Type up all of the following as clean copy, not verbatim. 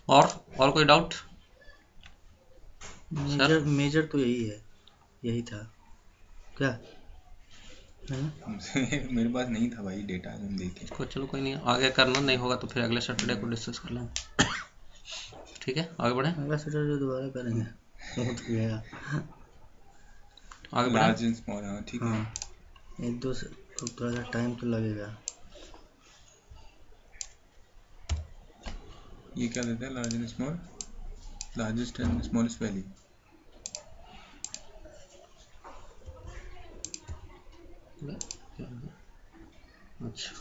और कोई doubt? Major तो यही है, यही था क्या है ना? मेरे पास नहीं था भाई डेटा, हम देखें। चलो कोई नहीं, आगे करना नहीं होगा तो फिर अगले सैटरडे को डिस्कस कर लेंगे। ठीक है, आगे बढ़े। अगला सैटरडे दोबारा करेंगे, वो तो गया। आगे बढ़े। लार्ज एंड स्मॉल, हाँ ठीक है। हाँ, एक दो तो थोड़ा सा टाइम तो लगेगा। ये क्या देता है? Large and small, largest and smallest value. अच्छा,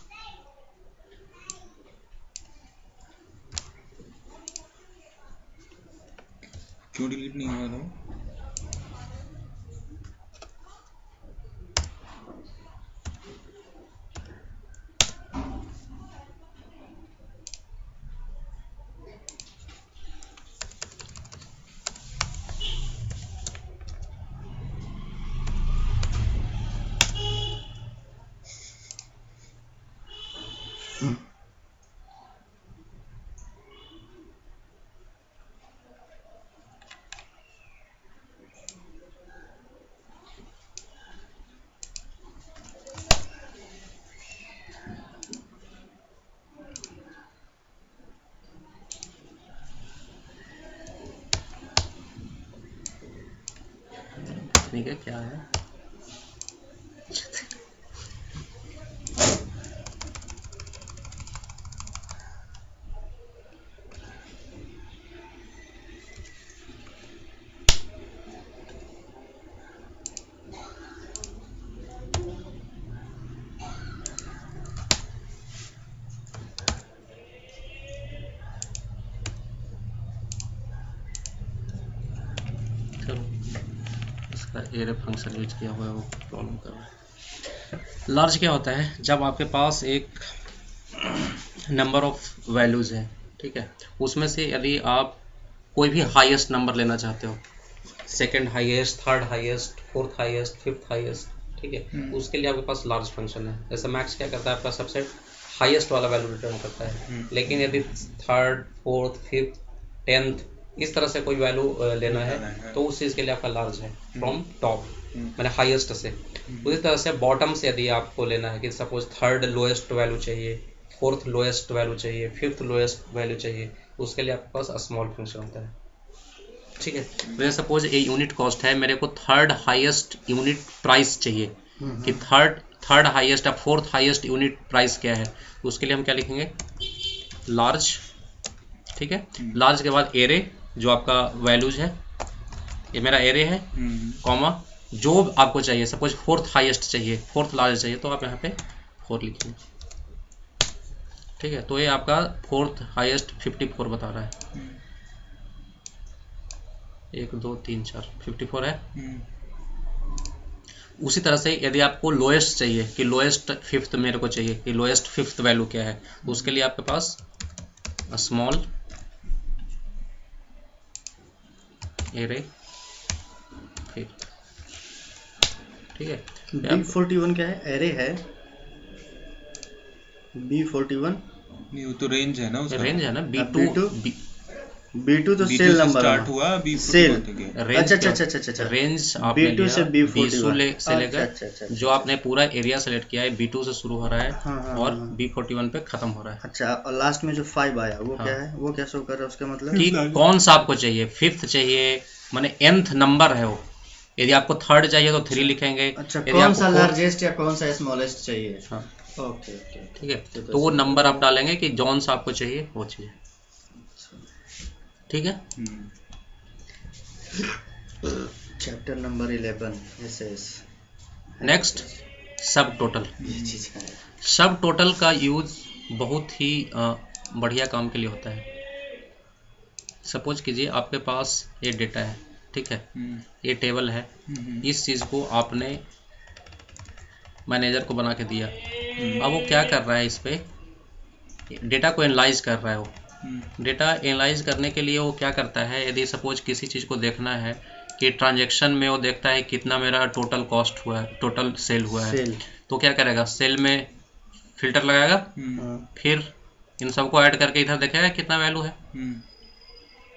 क्यों डिलीट नहीं हुआ था? ठीक है, क्या है? चलो, इसका एरे फंक्शन यूज किया हुआ है, वो प्रॉब्लम कर रहा है। लार्ज क्या होता है? जब आपके पास एक नंबर ऑफ वैल्यूज है, ठीक है, उसमें से यदि आप कोई भी हाईएस्ट नंबर लेना चाहते हो, second highest, third highest, fourth highest, fifth highest, ठीक है, उसके लिए आपके पास लार्ज फंक्शन है। जैसे मैक्स क्या करता है, आपका सबसे हाईएस्ट वाला वैल्यू रिटर्न करता है। लेकिन यदि थर्ड, फोर्थ, फिफ्थ, टेंथ इस तरह से कोई वैल्यू लेना है तो उस चीज़ के लिए आपका लार्ज है, फ्रॉम टॉप मैंने हाईएस्ट से। उसी तरह से बॉटम से यदि आपको लेना है कि सपोज थर्ड लोएस्ट वैल्यू चाहिए, फोर्थ लोएस्ट वैल्यू चाहिए, फिफ्थ लोएस्ट वैल्यू चाहिए, उसके लिए आपके पास स्मॉल फंक्शन होता है। ठीक है, मुझे सपोज ए यूनिट कॉस्ट है, मेरे को थर्ड हाईएस्ट यूनिट प्राइस चाहिए कि थर्ड हाईएस्ट या फोर्थ हाईएस्ट यूनिट प्राइस क्या है, तो उसके लिए हम क्या लिखेंगे? लार्ज। ठीक है, लार्ज के बाद एरे जो आपका वैल्यूज है, ये मेरा एरे है, कॉमा जो आपको चाहिए, सपोज फोर्थ हाईएस्ट चाहिए, फोर्थ लार्ज चाहिए, तो आप यहाँ पे 4 लिखिए। ठीक है, तो ये आपका फोर्थ हाईएस्ट 54 बता रहा है। 1 2 3 4 54 है। उसी तरह से यदि आपको लोएस्ट चाहिए कि लोएस्ट फिफ्थ मेरे को चाहिए कि लोएस्ट फिफ्थ वैल्यू क्या है, तो उसके लिए आपके पास स्मॉल एरे फिफ्थ। ठीक है, B41 क्या है? एरे है B41। नहीं, वो तो रेंज है ना उसका। रेंज है ना, B2 B2 तो सेल नंबर स्टार्ट हुआ, B41 सेल। तक है। रेंज अच्छा। रेंज आपने B2 से B41 से लेकर जो आपने पूरा एरिया सेलेक्ट किया है, B2 से शुरू हो रहा है और B41 पे खत्म हो रहा है। अच्छा, और लास्ट में जो 5 आया वो क्या है? वो क्या शो कर रहा है उसका मतलब? कि कौन सा आपको चाहिए, फिफ्थ चाहिए, माने nth नंबर है वो। यदि आपको थर्ड चाहिए तो 3 लिखेंगे। अच्छा, कौन सा लार्जेस्ट या कौन सा स्मॉलेस्ट चाहिए? हाँ, ओके। ठीक है, तो वो नंबर आप डालेंगे कि जौन सा आपको चाहिए वो चाहिए। ठीक है, चैप्टर नंबर 11 एसएस। नेक्स्ट सब टोटल। ये चीज है। सब टोटल का यूज बहुत ही बढ़िया काम के लिए होता है। सपोज कीजिए आपके पास ये डेटा है, ठीक है, ये टेबल है, इस चीज़ को आपने मैनेजर को बना के दिया। अब वो क्या कर रहा है, इस पे डेटा को एनालाइज कर रहा है। वो डेटा एनालाइज करने के लिए वो क्या करता है, यदि सपोज किसी चीज़ को देखना है कि ट्रांजैक्शन में वो देखता है कितना मेरा टोटल कॉस्ट हुआ है, टोटल सेल हुआ है, तो क्या करेगा, सेल में फिल्टर लगाएगा, फिर इन सबको ऐड करके इधर देखेगा कितना वैल्यू है,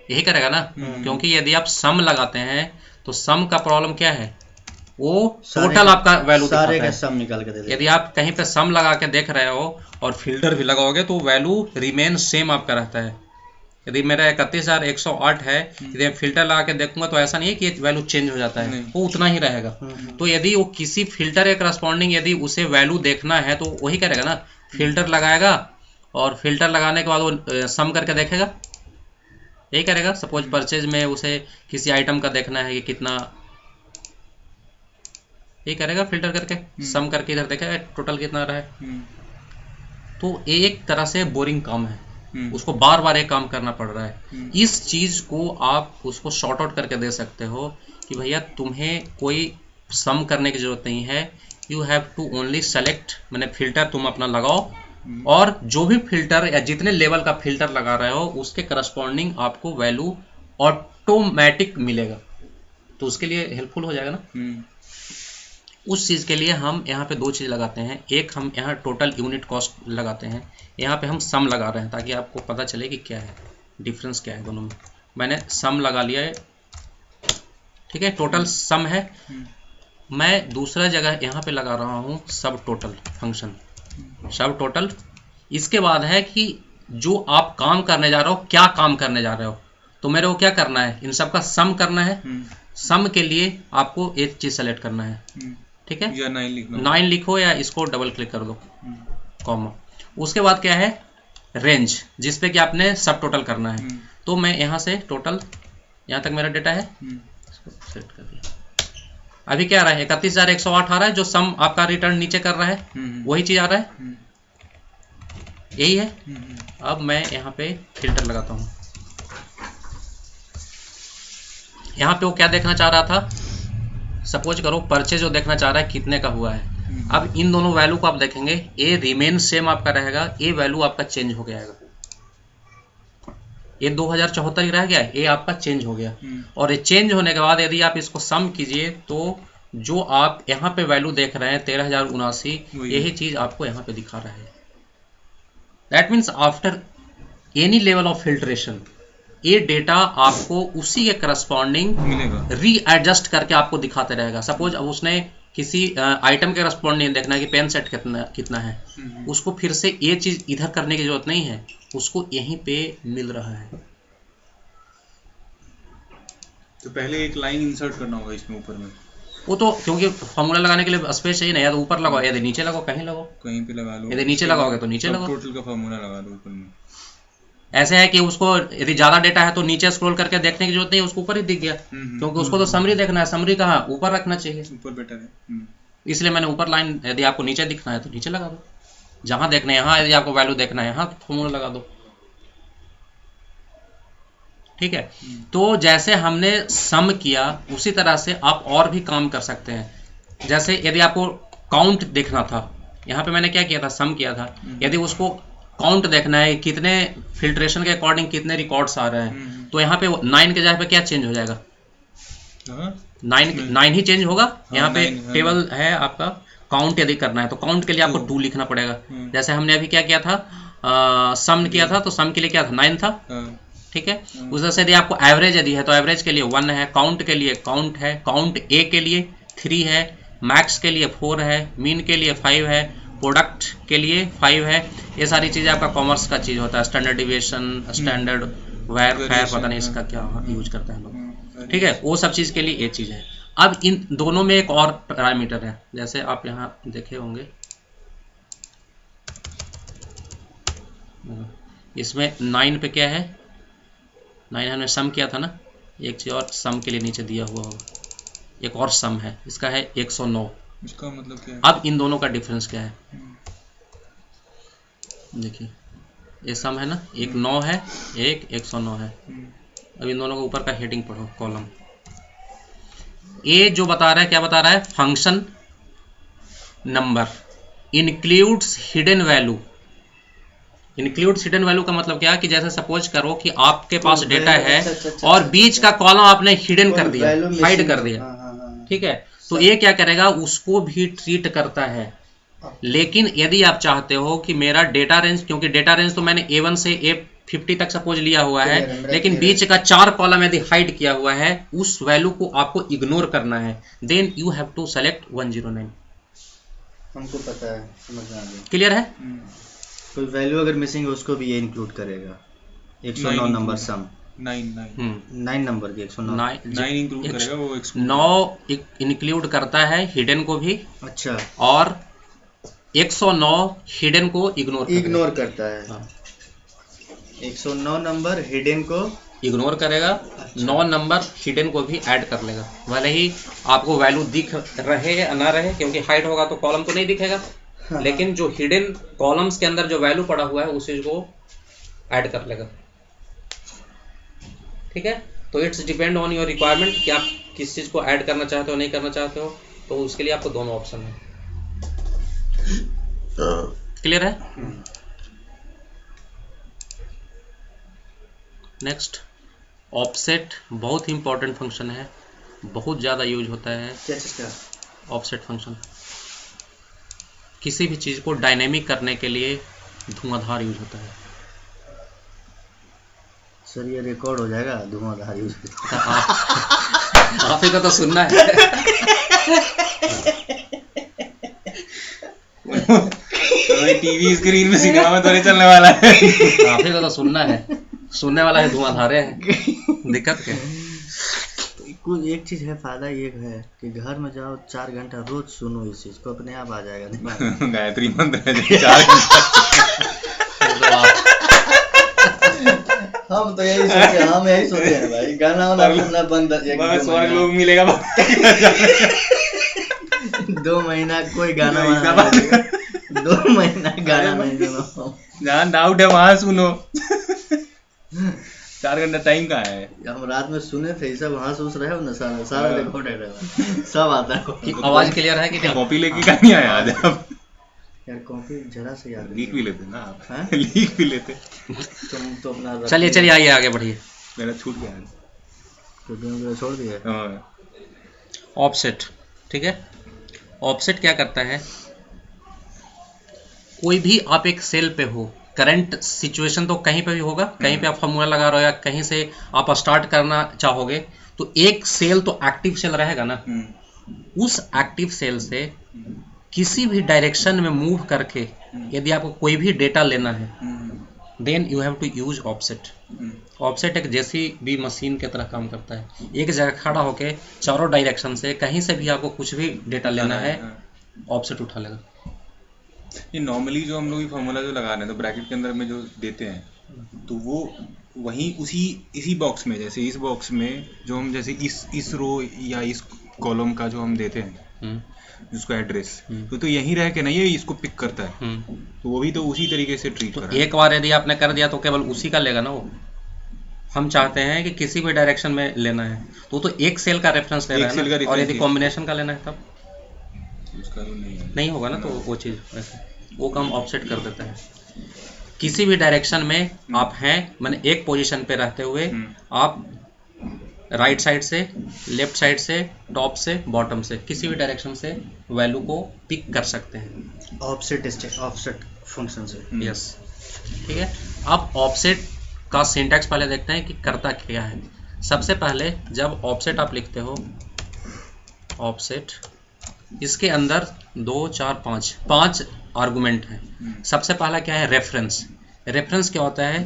यही करेगा ना, क्योंकि यदि आप सम लगाते हैं तो सम का प्रॉब्लम क्या है, वो टोटल आपका वैल्यू दिखाता सारे है। का सम निकाल के दे देगा। यदि आप कहीं पे सम लगा के देख रहे हो और फिल्टर भी लगाओगे तो वैल्यू रिमेन सेम आपका रहता है। यदि मेरा 31,108 है, यदि मैं फिल्टर लगा के देखूंगा तो ऐसा नहीं है कि वैल्यू चेंज हो जाता है, वो उतना ही रहेगा। तो यदि वो किसी फिल्टर के करस्पॉन्डिंग यदि उसे वैल्यू देखना है तो वही करेगा ना, फिल्टर लगाएगा और फिल्टर लगाने के बाद वो सम करके देखेगा, यही करेगा। सपोज परचेज में उसे किसी आइटम का देखना है कि कितना, यही करेगा, फिल्टर करके सम करके इधर देखेगा टोटल कितना रहा है। तो एक तरह से बोरिंग काम है, उसको बार बार एक काम करना पड़ रहा है। इस चीज को आप उसको शॉर्ट आउट करके दे सकते हो कि भैया तुम्हें कोई सम करने की जरूरत नहीं है, you have to only select, मैंने फिल्टर तुम अपना लगाओ और जो भी फिल्टर या जितने लेवल का फिल्टर लगा रहे हो उसके करस्पॉन्डिंग आपको वैल्यू ऑटोमेटिक मिलेगा। तो उसके लिए हेल्पफुल हो जाएगा ना। उस चीज़ के लिए हम यहाँ पे दो चीज़ लगाते हैं, एक हम यहाँ टोटल यूनिट कॉस्ट लगाते हैं, यहाँ पे हम सम लगा रहे हैं ताकि आपको पता चले कि क्या है डिफरेंस, क्या है दोनों में। मैंने सम लगा लिया है, ठीक है, टोटल सम है। मैं दूसरा जगह यहाँ पे लगा रहा हूँ सब टोटल फंक्शन, सब टोटल। इसके बाद है कि जो आप काम करने जा रहे हो, क्या काम करने जा रहे हो, तो मेरे को क्या करना है, इन सब का सम करना है। सम के लिए आपको एक चीज सेलेक्ट करना है, ठीक है, या 9 लिखना, 9 लिखो या इसको डबल क्लिक कर दो, कॉमा। उसके बाद क्या है, रेंज, जिसपे कि आपने सब टोटल करना है। तो मैं यहाँ से टोटल, यहाँ तक मेरा डेटा है, इसको सेट कर दिया। अभी क्या आ रहा है, 31,108 आ रहा है, जो सम आपका रिटर्न नीचे कर रहा है वही चीज आ रहा है, यही है। अब मैं यहाँ पे फिल्टर लगाता हूँ। यहाँ पे वो क्या देखना चाह रहा था, सपोज करो परचेज जो देखना चाह रहा है कितने का हुआ है। अब इन दोनों वैल्यू को आप देखेंगे, ए रिमेन सेम आपका रहेगा, ए वैल्यू आपका चेंज हो गया है। ये 2074 ही रह गया, ये आपका चेंज हो गया। और ये चेंज होने के बाद यदि आप इसको सम कीजिए तो जो आप यहाँ पे वैल्यू देख रहे हैं 13,079, यही चीज आपको यहाँ पे दिखा रहा है। That means after any level of filtration ये डेटा आपको उसी के करस्पॉन्डिंग रीएडजस्ट करके आपको दिखाते रहेगा। सपोज अब उसने किसी आइटम के करस्पॉन्डिंग देखना है कि पेन सेट कितना है, उसको फिर से ये चीज इधर करने की जरूरत नहीं है, उसको यहीं पे मिल रहा है। तो पहले एक लाइन इंसर्ट करना होगा इसमें ऊपर में, वो तो क्योंकि फॉर्मूला लगाने के लिए स्पेस चाहिए ना, या तो ऊपर लगाओ या नीचे लगाओ, कहीं लगाओ, कहीं पे लगा लो। यदि नीचे लगाओगे तो नीचे लगाओ, टोटल का फॉर्मूला लगा दो ऊपर में। ऐसे है कि उसको यदि ज्यादा डेटा है तो नीचे स्क्रॉल करके देखने की जरूरत नहीं है, उसको ऊपर ही दिख गया, क्योंकि उसको तो समरी देखना है। समरी कहाँ, ऊपर रखना चाहिए, ऊपर बेटर है। इसलिए मैंने ऊपर लाइन, यदि आपको नीचे दिखना है तो नीचे लगा दो, जहां देखना है यहाँ, यदि आपको वैल्यू देखना है यहाँ फॉर्मूला लगा दो, ठीक है। तो जैसे हमने सम किया उसी तरह से आप और भी काम कर सकते हैं। जैसे यदि आपको काउंट देखना था, यहाँ पे मैंने क्या किया था, सम किया था। यदि उसको काउंट देखना है कितने फिल्ट्रेशन के अकॉर्डिंग कितने रिकॉर्ड्स आ रहे हैं, तो यहाँ पे 9 के जगह पे क्या चेंज हो जाएगा, 9 ही चेंज होगा। यहाँ पे टेबल है आपका, काउंट यदि करना है तो काउंट के लिए आपको 2 लिखना पड़ेगा। जैसे हमने अभी क्या किया था, सम किया था, तो सम के लिए क्या था, 9 था, ठीक है। उस तरह से यदि आपको एवरेज यदि है तो एवरेज के लिए 1 है, काउंट के लिए काउंट है, काउंट ए के लिए 3 है, मैक्स के लिए 4 है, मीन के लिए 5 है, प्रोडक्ट के लिए 5 है। ये सारी चीजें आपका कॉमर्स का चीज होता है, स्टैंडर्ड डिविएशन, स्टैंडर्ड वेयर फैर, पता नहीं इसका क्या यूज करते हैं लोग, ठीक है। वो सब चीज के लिए ये चीज है। अब इन दोनों में एक और पैरामीटर है, जैसे आप यहाँ देखे होंगे, इसमें 9 पे क्या है, 9 हमने सम किया था ना, एक चीज और सम के लिए नीचे दिया हुआ होगा, एक और सम है, इसका है 109। इसका मतलब क्या है? अब इन दोनों का डिफरेंस क्या है, देखिए ये सम है ना, एक 9 है, एक 109 है। अब इन दोनों के ऊपर का हेडिंग पढ़ो, कॉलम ए जो बता रहा है, क्या बता रहा है, function number includes hidden value. Includes hidden value का मतलब क्या है कि जैसे सपोज करो कि आपके पास डेटा है और बीच का कॉलम आपने हिडन कर दिया, हाइड कर दिया, ठीक है। तो ये क्या करेगा, उसको भी ट्रीट करता है। लेकिन यदि आप चाहते हो कि मेरा डेटा रेंज, क्योंकि डेटा रेंज तो मैंने A1 से 50 तक सपोज लिया हुआ है, Clear है, मेरा लेकिन clear बीच का 4 कॉलम यदि हाइड किया हुआ है, उस वैल्यू को आपको इग्नोर करना है, then you have to select 109। हमको पता है, समझ में आ गया। क्लियर है? कोई वैल्यू अगर मिसिंग है उसको भी ये इंक्लूड करेगा। 109 नंबर सम 9 नंबर की 109 9 इंक्लूड करेगा वो 9 इंक्लूड करता है हिडन को भी, अच्छा, और 109 हिडन को इग्नोर करता है। हाँ। 109 नंबर हिडन को इग्नोर करेगा, 9 नंबर हिडन को भी ऐड कर लेगा। भले ही आपको वैल्यू दिख रहे या ना रहे, क्योंकि हाइड होगा तो कॉलम तो नहीं दिखेगा, हाँ। लेकिन जो हिडन कॉलम्स के अंदर जो वैल्यू पड़ा हुआ है उसी को ऐड कर लेगा। ठीक है, तो it's depend on your requirement कि आप किस चीज़ को ऐड करना चाहते हो नहीं करना चाहते हो, तो उसके लिए आपको दोनों ऑप्शन है। क्लियर है? नेक्स्ट, ऑफसेट बहुत ही इंपॉर्टेंट फंक्शन है, बहुत ज़्यादा यूज होता है। क्या चीज़ का? ऑफसेट फंक्शन किसी भी चीज़ को डायनेमिक करने के लिए धुआंधार यूज होता है। सर ये रिकॉर्ड हो जाएगा, धुआंधार यूज। आप ही को तो सुनना है। टीवी स्क्रीन में सिनेमा में तो नहीं चलने वाला है। आप ही को तो सुनना है, सुनने वाला है धुआंधारे है। दिक्कत क्या है? कुछ एक चीज है, फायदा ये है कि घर में जाओ 4 घंटा रोज सुनो, इस चीज को अपने आप आ जाएगा नहीं। गायत्री मंत्र है 4 घंटा। हम तो यही सोचे हैं भाई, गाना वाला सुनना बंद। स्वर्ग लोग मिलेगा 2 महीना कोई गाना वाना 2 महीना गाना नहीं सुनो। जहाँ डाउट है वहां सुनो। 4 घंटा टाइम कहाँ है? हम रात में सुने थे, सब वहां सोच रहे हो ना, सारा रिकॉर्डेड है, सब आता है। आवाज क्लियर है कि नहीं? कॉपी लेके कहाँ नहीं आया आज आप? यार कॉपी जरा से याद लीक भी लेते ना आप? हाँ? लीक भी लेते। तुम तो अपना चलिए आइए आगे बढ़िए। मेरा छूट गया। तो तुमने छोड़ दिया। हाँ। ऑफसेट, ठीक है। ऑफसेट क्या करता है, कोई भी आप एक सेल पे हो, करंट सिचुएशन तो कहीं पे भी होगा, कहीं पे आप फॉर्मूला लगा रहे हो या कहीं से आप स्टार्ट करना चाहोगे, तो एक सेल तो एक्टिव सेल रहेगा ना, उस एक्टिव सेल से किसी भी डायरेक्शन में मूव करके यदि आपको कोई भी डेटा लेना है, then you have to use offset. Offset एक जैसी भी मशीन की तरह काम करता है, एक जगह खड़ा होके चारों डायरेक्शन से कहीं से भी आपको कुछ भी डेटा लेना है, ऑफसेट उठा लेगा। ये नॉर्मली जो हम लोग ये फॉर्मूला जो लगा रहे हैं तो ब्रैकेट के अंदर में जो देते हैं, तो वो वहीं इसी बॉक्स में, जैसे इस बॉक्स में जो हम जैसे इस रो या इस कॉलम का जो हम देते हैं जिसको एड्रेस, तो यहीं रह के नहीं है, इसको पिक करता है, तो वो भी तो उसी तरीके से ट्रीट कर रहा है। एक बार यदि आपने कर दिया तो केवल उसी का लेगा ना वो। हम चाहते हैं कि किसी भी डायरेक्शन में लेना है तो एक सेल का रेफरेंस ले रहा है ना, और यदि कॉम्बिनेशन का लेना है तब उसका नहीं होगा ना, तो वो चीज़ वैसे वो काम ऑफसेट कर देता है। किसी भी डायरेक्शन में आप हैं, मैंने एक पोजीशन पे रहते हुए आप राइट साइड से, लेफ्ट साइड से, टॉप से, बॉटम से, किसी भी डायरेक्शन से वैल्यू को पिक कर सकते हैं ऑफसेट फंक्शन से। यस, ठीक है। अब ऑफसेट का सिंटैक्स पहले देखते हैं कि करता क्या है। सबसे पहले जब ऑफसेट आप लिखते हो, ऑफसेट, इसके अंदर 2 4 5 आर्गुमेंट हैं। सबसे पहला क्या है, रेफरेंस। रेफरेंस क्या होता है,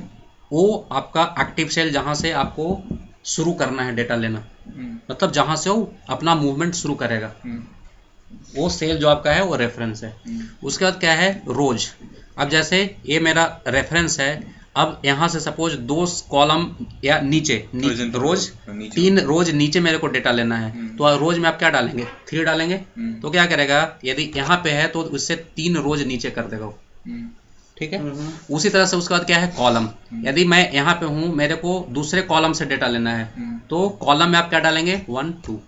वो आपका एक्टिव सेल जहाँ से आपको शुरू करना है डेटा लेना, मतलब जहाँ से वो अपना मूवमेंट शुरू करेगा, वो सेल जो आपका है वो रेफरेंस है। उसके बाद क्या है, रोज। अब जैसे ये मेरा रेफरेंस है, अब यहाँ से सपोज 2 कॉलम या नीचे रोज 3 रोज नीचे मेरे को डेटा लेना है, तो रोज में आप क्या डालेंगे, 3 डालेंगे, तो क्या करेगा, यदि यहाँ पे है तो उससे 3 रोज नीचे कर देगा, ठीक है। उसी तरह से उसके बाद क्या है, कॉलम। यदि मैं यहाँ पे हूँ, मेरे को दूसरे कॉलम से डेटा लेना है, तो कॉलम में आप क्या डालेंगे, 1 2,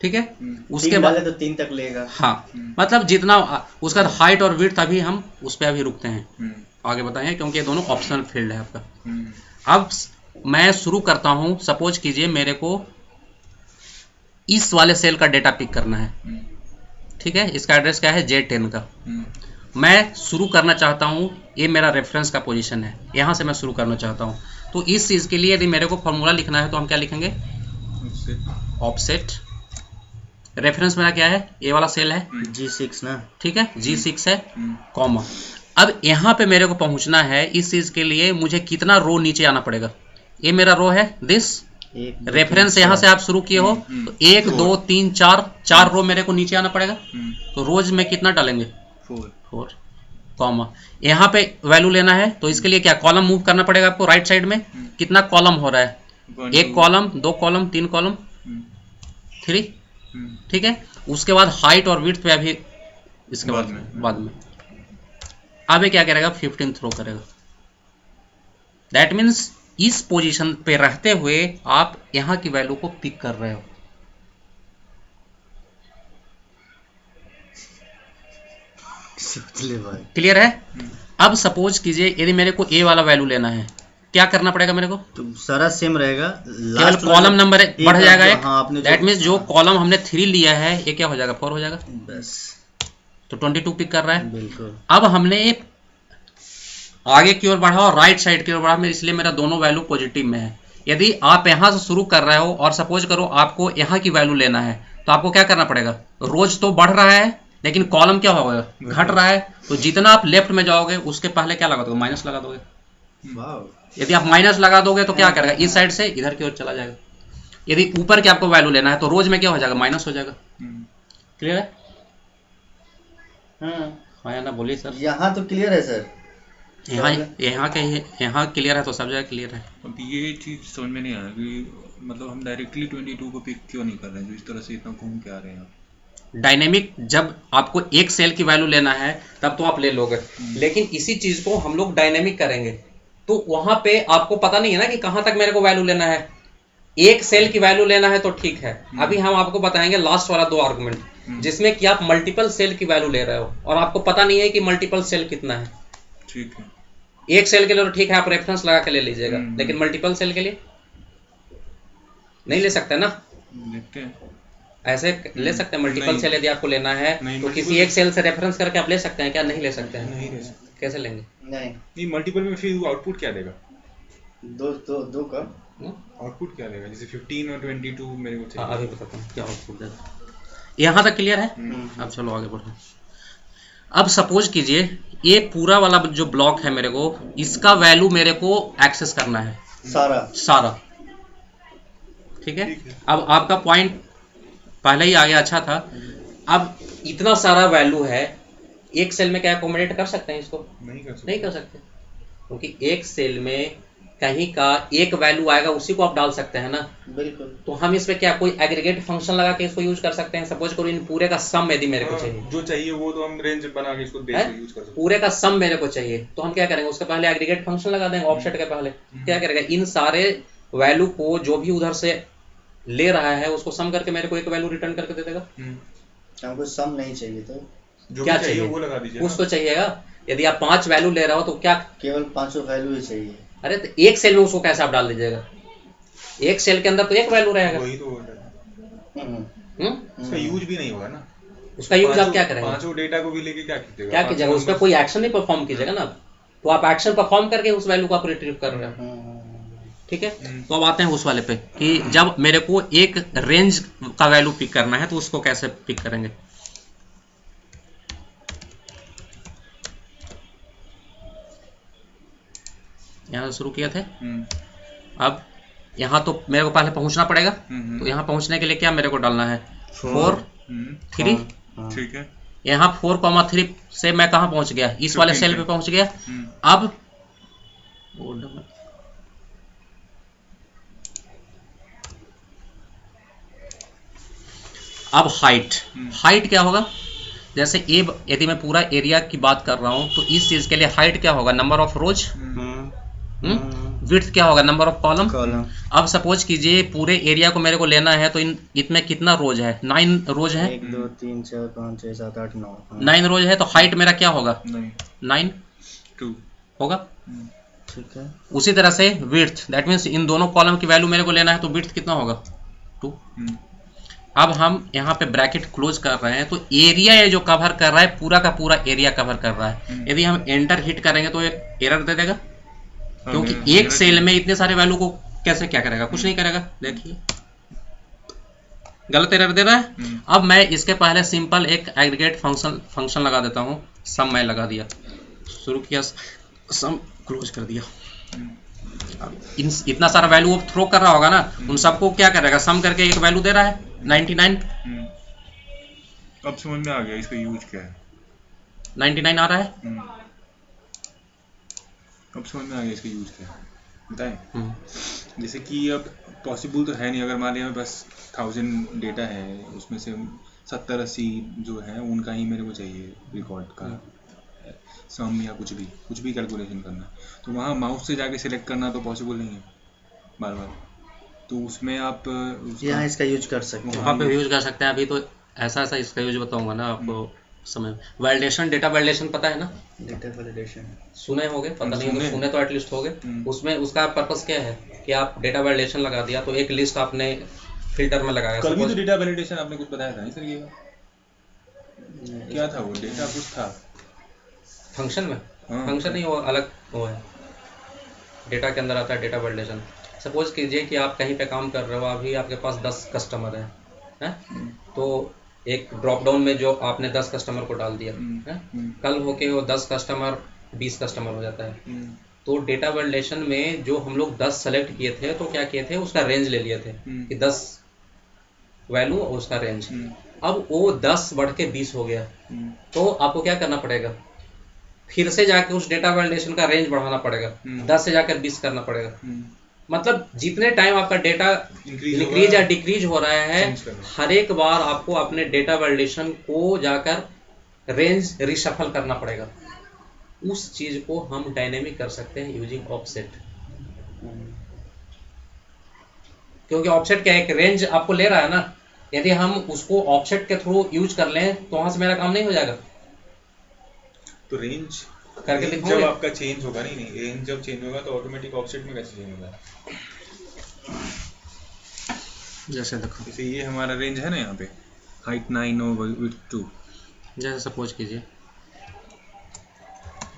ठीक है। उसके बाद तो 3 तक लेगा। हाँ, मतलब जितना उसका हाइट और विड्थ अभी हम उस पर अभी रुकते हैं, आगे बताएंगे, क्योंकि ये दोनों ऑप्शनल फील्ड है आपका। अब मैं शुरू करता हूँ, सपोज कीजिए मेरे को इस वाले सेल का डेटा पिक करना है, ठीक है। इसका एड्रेस क्या है, J10 का। मैं शुरू करना चाहता हूँ, ये मेरा रेफरेंस का पोजीशन है, यहाँ से मैं शुरू करना चाहता हूँ। तो इस चीज़ के लिए यदि मेरे को फॉर्मूला लिखना है तो हम क्या लिखेंगे, ऑफसेट। रेफरेंस मेरा क्या है, ए वाला सेल है G6 ना, ठीक है, G6 है, कॉमा। अब यहाँ पे मेरे को पहुँचना है, इस चीज़ के लिए मुझे कितना रो नीचे आना पड़ेगा, ये मेरा रो है दिस, रेफरेंस यहाँ से आप शुरू किए हो तो 1 2 3 4 रो मेरे को नीचे आना पड़ेगा। तो रोज में कितना डालेंगे, 4 कॉमा। यहाँ पे वैल्यू लेना है तो इसके लिए क्या, कॉलम मूव करना पड़ेगा आपको राइट साइड में। कितना कॉलम हो रहा है, 1 कॉलम 2 कॉलम 3 कॉलम 3, ठीक है। उसके बाद हाइट और विड्थ पे अभी इसके बाद में अब ये क्या करेगा, 15 थ्रो करेगा। दैट मीन्स इस पोजीशन पे रहते हुए आप यहां की वैल्यू को पिक कर रहे हो। क्लियर है। अब सपोज कीजिए यदि मेरे को ए वाला वैल्यू लेना है, क्या करना पड़ेगा मेरे को, तो सारा सेम रहेगा, केवल कॉलम नंबर बढ़ जाएगा एक। दैट मीन्स जो कॉलम हमने 3 लिया है ये क्या हो जाएगा, 4 हो जाएगा बस। तो 22 पिक कर रहा है। बिल्कुल। अब हमने आगे की ओर बढ़ा और राइट साइड की ओर बढ़ा, इसलिए मेरा दोनों वैल्यू पॉजिटिव में है। यदि आप यहां से शुरू कर रहे हो और सपोज करो आपको यहां की वैल्यू लेना है तो आपको क्या करना पड़ेगा, रोज तो बढ़ रहा है लेकिन कॉलम क्या होगा, घट रहा है। तो जितना आप लेफ्ट में जाओगे उसके पहले क्या लगा दोगे, माइनस लगा दोगे। यदि आप माइनस लगा दोगे तो क्या करेगा, इस साइड से इधर की ओर चला जाएगा। यदि ऊपर के आपको वैल्यू लेना है तो रोज में क्या हो जाएगा, माइनस हो जाएगा। क्लियर है। हाँ या ना बोलिए सर। यहाँ तो क्लियर है सर, यहाँ क्लियर है तो सब जगह क्लियर है। अब ये चीज समझ में नहीं आया कि मतलब हम डायरेक्टली 22 को पिक क्यों नहीं कर रहे हैं, जो इस तरह से इतना घूम के आ रहे हैं। डायनेमिक जब आपको एक सेल की वैल्यू लेना है तब तो आप ले लोगे, लेकिन इसी चीज को हम लोग डायनेमिक करेंगे तो वहां पे आपको पता नहीं है ना कि कहां तक मेरे को वैल्यू लेना है। एक सेल की वैल्यू लेना है तो ठीक है। अभी हम आपको बताएंगे लास्ट वाला 2 आर्गुमेंट जिसमें कि आप मल्टीपल सेल की वैल्यू ले रहे हो और आपको पता नहीं है कि मल्टीपल सेल कितना है। ठीक है, एक सेल के लिए तो ठीक है, आप रेफरेंस लगा के ले लीजिएगा, लेकिन मल्टीपल सेल के लिए नहीं ले सकते ना। देखते हैं, ऐसे ले सकते हैं मल्टीपल सेल यदि आपको लेना है तो किसी एक सेल से रेफरेंस करके आप ले सकते हैं क्या, नहीं ले सकते हैं। नहीं ले सकते। कैसे लेंगे, नहीं मल्टीपल में फिर आउटपुट क्या देगा, दो का आउटपुट क्या देगा, जैसे 15 और 22 मेरे को चाहिए। अभी बताता हूँ क्या आउटपुट देगा। यहाँ तक क्लियर है। अब चलो आगे बढ़ो। अब सपोज कीजिए ये पूरा वाला जो ब्लॉक है मेरे को, इसका वैल्यू मेरे को एक्सेस करना है सारा। ठीक है। अब आपका पॉइंट पहले ही आ गया, अच्छा था। अब इतना सारा वैल्यू है, एक सेल में क्या अकोमोडेट कर सकते हैं इसको, नहीं कर सकते क्योंकि एक सेल में कहीं का एक वैल्यू आएगा उसी को आप डाल सकते हैं ना। बिल्कुल। तो हम इस पे क्या कोई एग्रीगेट फंक्शन लगा के इसको यूज कर सकते हैं। सपोज करो इन पूरे का सम यदि मेरे को चाहिए, जो चाहिए वो तो हम रेंज बना के इसको यूज कर सकते हैं। पूरे का सम मेरे को चाहिए तो हम क्या करेंगे, उसके पहले एग्रीगेट फंक्शन लगा देंगे। ऑफसेट के पहले क्या करेगा, इन सारे वैल्यू को जो भी उधर से ले रहा है उसको सम करके मेरे को एक वैल्यू रिटर्न करके दे देगा। हमको सम नहीं चाहिए तो जो क्या चाहिए वो लगा दीजिए। उसको चाहिएगा। यदि आप 5 वैल्यू ले रहे हो तो क्या केवल 5 वैल्यू ही चाहिए। अरे तो एक सेल में उसको कैसे आप डाल दीजिएगा, एक सेल के अंदर तो एक वैल्यू रहेगा। वही तो उसका यूज भी नहीं होगा ना। उसका यूज आप क्या करेंगे, 5 डेटा को भी लेके क्या कीजिएगा, उस पर कोई एक्शन नहीं परफॉर्म कीजिएगा ना। तो आप एक्शन परफॉर्म करके उस वैल्यू को आप रिट्रीव कर रहे हो। ठीक है। तो अब आते हैं उस वाले पे कि जब मेरे को एक रेंज का वैल्यू पिक करना है तो उसको कैसे पिक करेंगे। यहाँ से शुरू किए थे। अब यहाँ तो मेरे को पहले पहुंचना पड़ेगा, तो यहाँ पहुंचने के लिए क्या मेरे को डालना है, 4 3। ठीक है। यहाँ 4,3 से मैं कहाँ पहुंच गया, इस वाले सेल पे पहुंच गया। अब हाइट क्या होगा, जैसे ए यदि मैं पूरा एरिया की बात कर रहा हूं तो इस चीज के लिए हाइट क्या होगा, नंबर ऑफ रोज। विड्थ क्या होगा, नंबर ऑफ कॉलम। अब सपोज कीजिए पूरे एरिया को मेरे को लेना है तो इसमें कितना रोज है, 9 रोज है। 1 2 3 4 5 6 7 8 9 9 रोज है। तो हाइट मेरा क्या होगा, 9 2 होगा। ठीक है। उसी तरह से विड्थ, दैट मीन्स इन दोनों कॉलम की वैल्यू मेरे को लेना है तो विड्थ कितना होगा, 2। अब हम यहाँ पे ब्रैकेट क्लोज कर रहे हैं तो एरिया ये जो कवर कर रहा है पूरा का पूरा एरिया कवर कर रहा है। यदि हम एंटर हिट करेंगे तो एरर दे देगा, क्योंकि एक सेल में इतने सारे वैल्यू को कैसे क्या करेगा, कुछ नहीं करेगा। देखिए गलत एरर दे रहा है। अब मैं इसके पहले सिंपल एक एग्रीगेट फंक्शन लगा देता हूँ। सम मैं लगा दिया, शुरू किया, सम क्लोज कर दिया। इतना सारा वैल्यू वो थ्रो कर रहा होगा ना, उन सबको क्या करेगा, सम करके एक वैल्यू दे रहा है 99। अब समझ में आ गया इसका यूज क्या है। 99 आ रहा है। अब समझ में आ गया इसका यूज क्या है, बताएं। जैसे कि अब पॉसिबल तो है नहीं, अगर मान लिया बस 1000 डेटा है, उसमें से 70-80 जो है उनका ही मेरे को चाहिए रिकॉर्ड का सम या कुछ भी कैलकुलेशन करना, तो वहाँ माउस से जाके सिलेक्ट करना तो पॉसिबल नहीं है बार बार। तो उसमें आप यहाँ इसका यूज कर सकते हैं, वहाँ पे यूज कर सकते हैं। अभी तो ऐसा इसका यूज बताऊंगा ना आपको समय। वैलिडेशन, डेटा वैलिडेशन पता है ना? डेटा वैलिडेशन सुने होंगे, पता नहीं होगा, सुने तो एटलीस्ट होगे। उसमें उसका पर्पस क्या है कि आप डेटा वैलिडेशन लगा दिया तो एक लिस्ट आपने फिल्टर में लगाया। कल भी तो डेटा वैलिडेशन आपने कुछ बताया था नहीं सर, ये क्या था वो डेटा कुछ था फंक्शन में? फंक्शन नहीं, वो अलग वो है, डेटा के अंदर आता है डेटा वैलिडेशन। सपोज कीजिए कि आप कहीं पे काम कर रहे हो, अभी आपके पास 10 कस्टमर हैं, तो एक ड्रॉप डाउन में जो आपने 10 कस्टमर को डाल दिया है, कल होके वो 10 कस्टमर 20 कस्टमर हो जाता है। तो डेटा वैलिडेशन में जो हम लोग 10 सेलेक्ट किए थे, तो क्या किए थे, उसका रेंज ले लिए थे कि 10 वैल्यू और उसका रेंज। अब वो 10 बढ़ के 20 हो गया, तो आपको क्या करना पड़ेगा, फिर से जाके उस डेटा वैलिडेशन का रेंज बढ़ाना पड़ेगा, 10 से जाकर 20 करना पड़ेगा। मतलब जितने टाइम आपका डेटा इंक्रीज या डिक्रीज हो रहा है, हर एक बार आपको अपने डेटा वैलिडेशन को जाकर रेंज रिशफल करना पड़ेगा। उस चीज को हम डायनेमिक कर सकते हैं यूजिंग ऑफसेट, क्योंकि ऑफसेट क्या एक रेंज आपको ले रहा है ना। यदि हम उसको ऑफसेट के थ्रू यूज कर लें तो वहां से मेरा काम नहीं हो जाएगा। तो रेंज करके जब आपका चेंज होगा, नहीं रेंज जब चेंज होगा तो ऑटोमेटिक ऑफसेट में कैसे चेंज होगा? जैसे देखो, जैसे ये हमारा रेंज है ना, यहाँ पे हाइट 9 और विड्थ 2। जैसे सपोज कीजिए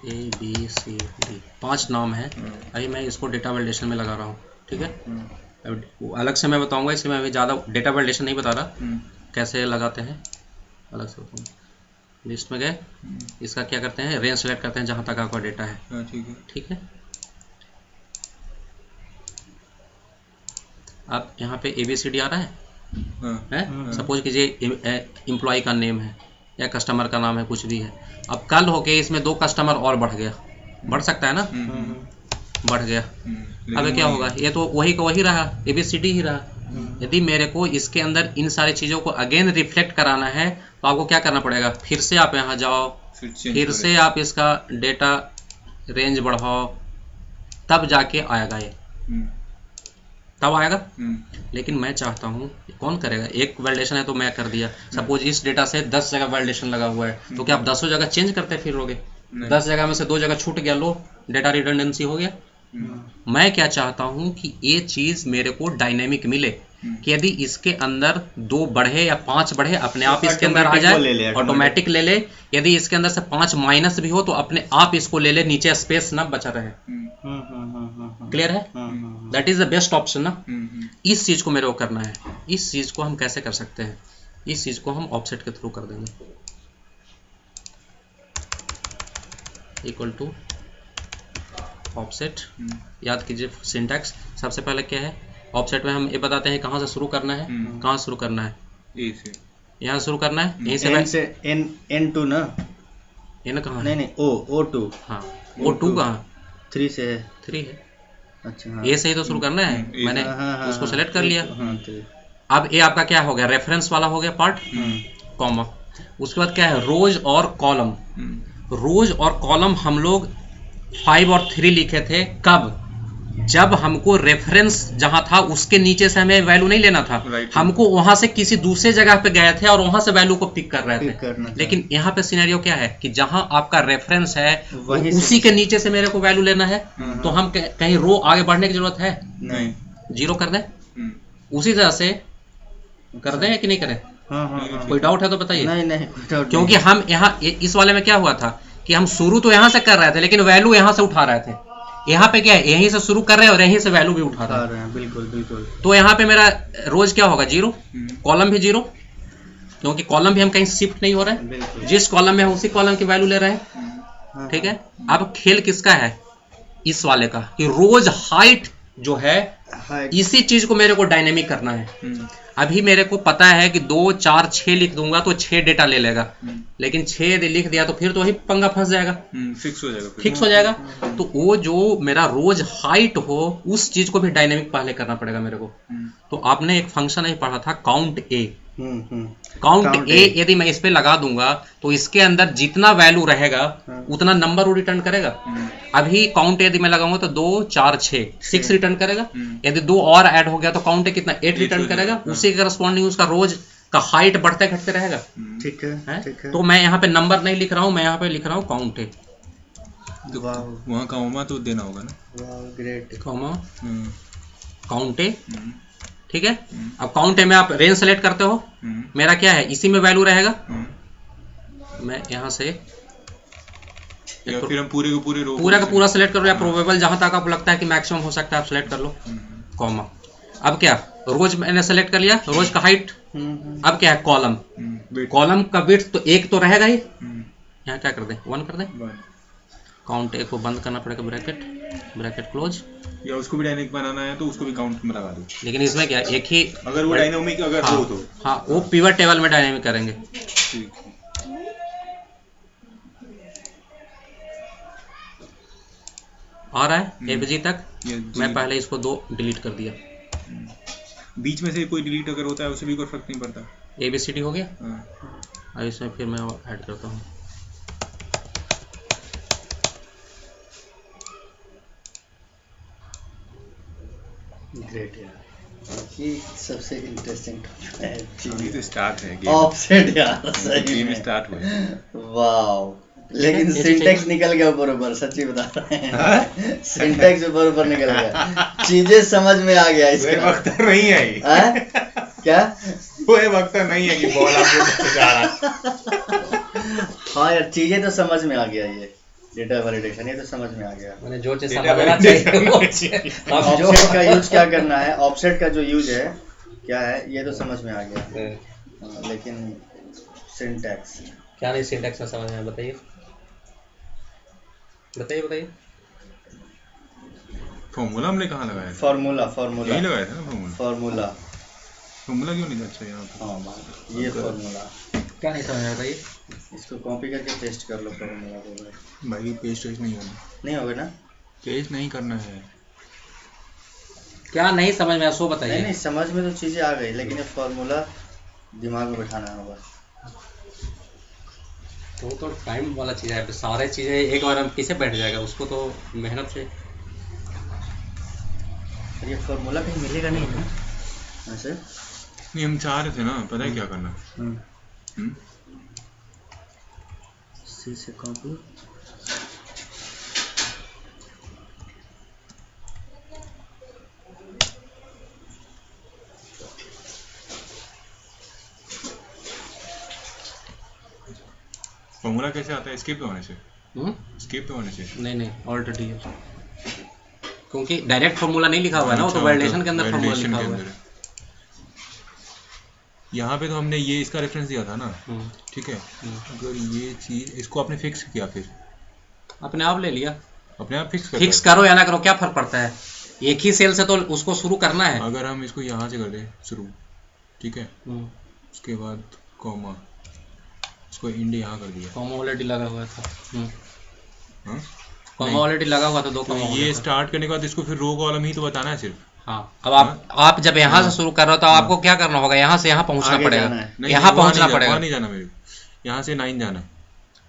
ABCD 5 नाम है। अभी मैं इसको डेटा वैलिडेशन में लगा रहा हूँ, ठीक है। अलग से मैं बताऊंगा, इसमें मैं अभी ज़्यादा डेटा वैलिडेशन नहीं बता रहा, कैसे लगाते हैं अलग से बताऊंगा। लिस्ट में गए, इसका क्या करते हैं, रेंज सेलेक्ट करते हैं जहाँ तक आपका डेटा है, ठीक है। अब यहाँ पे ABCD आ रहा है, सपोज कीजिए एम्प्लॉय का नेम है या कस्टमर का नाम है, कुछ भी है। अब कल होके इसमें 2 कस्टमर और बढ़ गया, बढ़ सकता है ना, बढ़ गया। अब क्या होगा, ये तो वही का वही रहा, ABCD ही रहा। यदि मेरे को इसके अंदर इन सारी चीज़ों को अगेन रिफ्लेक्ट कराना है तो आपको क्या करना पड़ेगा, फिर से आप यहाँ जाओ, फिर से आप इसका डेटा रेंज बढ़ाओ, तब जाके आएगा ये, तब आएगा। लेकिन मैं चाहता हूँ, कौन करेगा, एक वैलिडेशन है तो मैं कर दिया। सपोज इस डेटा से 10 जगह वैलिडेशन लगा हुआ है, तो क्या आप 10 जगह चेंज करते फिरोगे? 10 जगह में से 2 जगह छूट गया, लो डेटा रिडंडेंसी हो गया। मैं क्या चाहता हूं कि ये चीज मेरे को डायनेमिक मिले, कि यदि इसके अंदर 2 बढ़े या 5 बढ़े, अपने आप इसके अंदर आ जाए, ऑटोमेटिक ले ले। यदि इसके अंदर से 5 माइनस भी हो तो अपने आप इसको ले ले, नीचे स्पेस ना बचा रहे। क्लियर है? That is the best option ना। इस चीज को मेरे को करना है। इस चीज को हम कैसे कर सकते हैं, इस चीज को हम ऑफसेट के थ्रू कर देंगे, इक्वल टू ऑफसेट। याद कीजिए सिंटैक्स, सबसे पहले क्या है, ऑफसेट में हम ये बताते हैं कहाँ से शुरू करना है, कहाँ से शुरू करना है, ए से, यहाँ शुरू करना है, यहीं से N2 ना, N कहाँ है? नहीं O2, हाँ O2 कहाँ, 3 से है, 3 है। अच्छा हाँ। ए से ही तो शुरू करना है, मैंने उसको सेलेक्ट कर लिया। अब ये आपका क्या हो गया, रेफरेंस वाला हो गया पार्ट, कॉमा। उसके बाद क्या है, रोज और कॉलम। रोज और कॉलम हम लोग 5 और 3 लिखे थे, कब, जब हमको रेफरेंस जहां था उसके नीचे से हमें वैल्यू नहीं लेना था, हमको वहां से किसी दूसरे जगह पे गए थे और वहां से वैल्यू को पिक कर रहे थे। लेकिन यहाँ पे सिनेरियो क्या है कि जहां आपका रेफरेंस है उसी के नीचे से मेरे को वैल्यू लेना है, तो हम कहीं रो आगे बढ़ने की जरूरत है नहीं, 0 कर दें। उसी तरह से कर दें या कि नहीं करें? हाँ। कोई डाउट है तो बताइए। नहीं कोई डाउट क्योंकि हम यहाँ इस वाले में क्या हुआ था कि हम शुरू तो यहाँ से कर रहे थे लेकिन वैल्यू यहाँ से उठा रहे थे। यहाँ पे क्या है, यहीं से शुरू कर रहे हैं और यहीं से वैल्यू भी उठा रहे हैं। बिल्कुल। तो यहाँ पे मेरा रोज क्या होगा, 0, कॉलम भी 0, क्योंकि कॉलम भी हम कहीं शिफ्ट नहीं हो रहे हैं, जिस कॉलम में हम उसी कॉलम की वैल्यू ले रहे हैं। ठीक है, अब खेल किसका है, इस वाले का, कि रोज हाइट जो है इसी चीज को मेरे को डायनेमिक करना है। अभी मेरे को पता है कि 2, 4, 6 लिख दूंगा तो 6 डेटा ले लेगा, लेकिन 6 यदि लिख दिया तो फिर तो वही पंगा फंस जाएगा, फिक्स हो जाएगा। तो वो जो मेरा रोज हाइट हो उस चीज को भी डायनेमिक पहले करना पड़ेगा मेरे को। तो आपने एक फंक्शन ही पढ़ा था काउंट ए। काउंट ए यदि मैं इस पे लगा दूंगा तो इसके अंदर जितना वैल्यू रहेगा उतना नंबर वो रिटर्न करेगा। अभी काउंट यदि मैं लगाऊंगा तो 2, 4, 6 रिटर्न करेगा। यदि 2 और ऐड हो गया तो काउंट कितना 8 रिटर्न करेगा। उसी के करस्पॉन्डिंग उसका रोज का हाइट बढ़ते घटते रहेगा। ठीक है। तो मैं यहाँ पे नंबर नहीं लिख रहा हूँ, मैं यहाँ पे लिख रहा हूँ काउंट ए। वहाँ कॉमा तो देना होगा ना, ग्रेट, कॉमा काउंट ए। ठीक है, अब काउंट ए में आप रेंज सेलेक्ट करते हो, मेरा क्या है इसी में वैल्यू रहेगा। मैं यहाँ से या फिर हम पूरे का पूरा सेलेक्ट कर लो, या प्रोबेबल जहां तक आपको लगता है कि मैक्सिमम हो सकता है आप सेलेक्ट कर लो, कॉमा। अब क्या, रोज मैंने सेलेक्ट कर लिया, रोज का हाइट। अब क्या है, कॉलम का विड्थ तो 1 तो रहेगा ही। यहाँ क्या कर दें, 1 कर दें। काउंट ए को बंद करना पड़ेगा, ब्रैकेट क्लोज। या उसको भी डायनेमिक बनाना है तो उसको भी काउंट में लगा दो। लेकिन इसमें क्या, एक ही अगर वो डायनेमिक अगर हो तो हाँ, वो पिवट टेबल में डायनेमिक करेंगे। ठीक है। आ रहा है एबीजी तक। मैं पहले इसको 2 डिलीट कर दिया। बीच में से कोई डिलीट अगर होता है उसे भी कोई फर्क नहीं पड़ता। एबीसीडी हो गया। अब इसमें फिर मैं ऐड करता हूँ। ग्रेट यार, ये सबसे इंटरेस्टिंग है। अभी तो स्टार्ट है गेम, ऑफसेट यार, सही में स्टार्ट हुआ। वाओ, लेकिन सिंटैक्स निकल गया बरोबर, सच्ची बता रहे हैं। सिंटैक्स बरोबर निकल गया, चीजें समझ में आ गया। इसका वक्त नहीं है क्या, वो वक्त नहीं है कि बॉल आपको जा रहा। हाँ यार, चीजें तो समझ में आ गया। ये डेटा वैलिडेशन, ये तो समझ में आ गया। मैंने जो चीज समझना चाहिए। ऑफसेट का यूज क्या करना है, ऑफसेट का जो यूज है क्या है, ये तो समझ में आ गया। लेकिन सिंटैक्स क्या नहीं, सिंटैक्स में समझ में, बताइए। फॉर्मूला हमने कहाँ लगाया था? फॉर्मूला यही लगाया था ना फॉर्मूला क्यों नहीं? अच्छा यहाँ पे। हाँ, ये फॉर्मूला क्या नहीं समझ में, बताइए। इसको कॉपी करके पेस्ट कर लो फॉर्मूला को। भाई पेस्ट नहीं होगा ना, पेस्ट नहीं करना है। क्या नहीं समझ में, सो बताइए। नहीं, समझ में तो चीजें आ गई, लेकिन ये फॉर्मूला दिमाग में बैठाना होगा। तो टाइम वाला चीज़ है, सारे चीज़ें एक बार हम किसे बैठ जाएगा, उसको तो मेहनत से। ये फॉर्मूला कहीं मिलेगा नहीं ना ऐसे? नहीं, हम चाह रहे थे ना, पता है क्या करना। सी से कॉपी, फॉर्मूला कैसे आता है? एस्केप पे होने से। एस्केप पे होने से नहीं, ऑल्ट डी, क्योंकि डायरेक्ट फॉर्मूला नहीं लिखा हुआ है ना, वो तो वैलिडेशन के अंदर फॉर्मूला लिखा हुआ है। यहाँ पे तो हमने ये इसका रेफरेंस दिया था ना, ठीक है। अगर ये चीज इसको आपने फिक्स किया, फिर अपने आप ले लिया, अपने आप फिक्स करो या ना करो, क्या फर्क पड़ता है, एक ही सेल से तो उसको शुरू करना है। अगर हम इसको यहाँ से कर दें शुरू, ठीक है, उसके बाद कॉमा, इसको इंड यहाँ कर दिया, कॉमा ऑलरेडी लगा हुआ था। कॉमा ऑलरेडी लगा हुआ था, 2 कॉमा। ये स्टार्ट करने के बाद इसको फिर रो कॉलम ही तो बताना है सिर्फ। हाँ, अब आप जब यहाँ से शुरू कर रहे हो तो आपको क्या करना होगा, यहाँ से यहाँ पहुँचना पड़ेगा, यहाँ पहुँचना पड़ेगा। नहीं जाना मेरे को, यहाँ से 9 जाना है।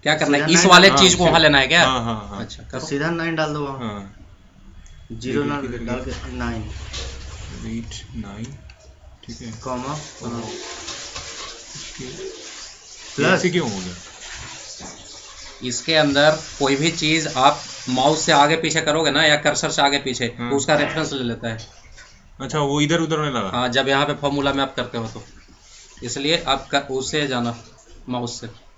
क्या करना है, इस वाले चीज को वहाँ लेना है क्या? हाँ। अच्छा, तो सीधा 9 डाल दो। 0 ना डाल के 9, रीड 9, ठीक है, कॉमा प्लस। क्यों हो गया? इसके अंदर कोई भी चीज आप माउस से आगे पीछे करोगे ना, या कर्सर से आगे पीछे, तो उसका रेफरेंस ले लेता है। अच्छा, वो इधर उधर होने लगा। हाँ, जब यहाँ पे फॉर्मूला में आप करते हो तो इसलिए आप उससे जाना माउस से।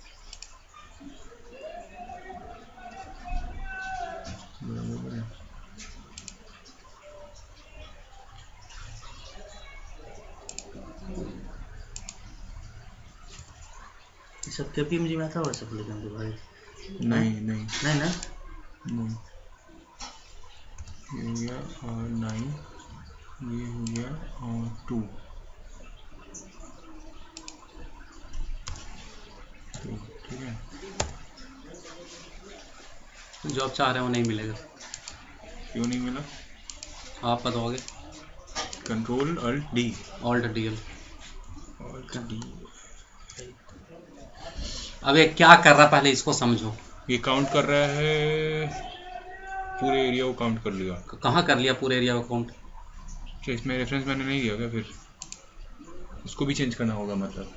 सब KPMG में आता व्हाट्सएप लेकिन तो भाई नहीं नहीं नहीं ना नहीं, ये हो गया R9, ये हो गया R2, ठीक है। जो आप चाह रहे हो नहीं मिलेगा। क्यों नहीं मिला? आप बताओगे। Control alt D, alt DL। Alt D. अब ये क्या कर रहा है पहले इसको समझो। ये काउंट कर रहा है, पूरे एरिया को काउंट कर लिया। कहाँ कर लिया पूरे एरिया को काउंट? क्या इसमें रेफरेंस मैंने नहीं दिया क्या? फिर उसको भी चेंज करना होगा मतलब।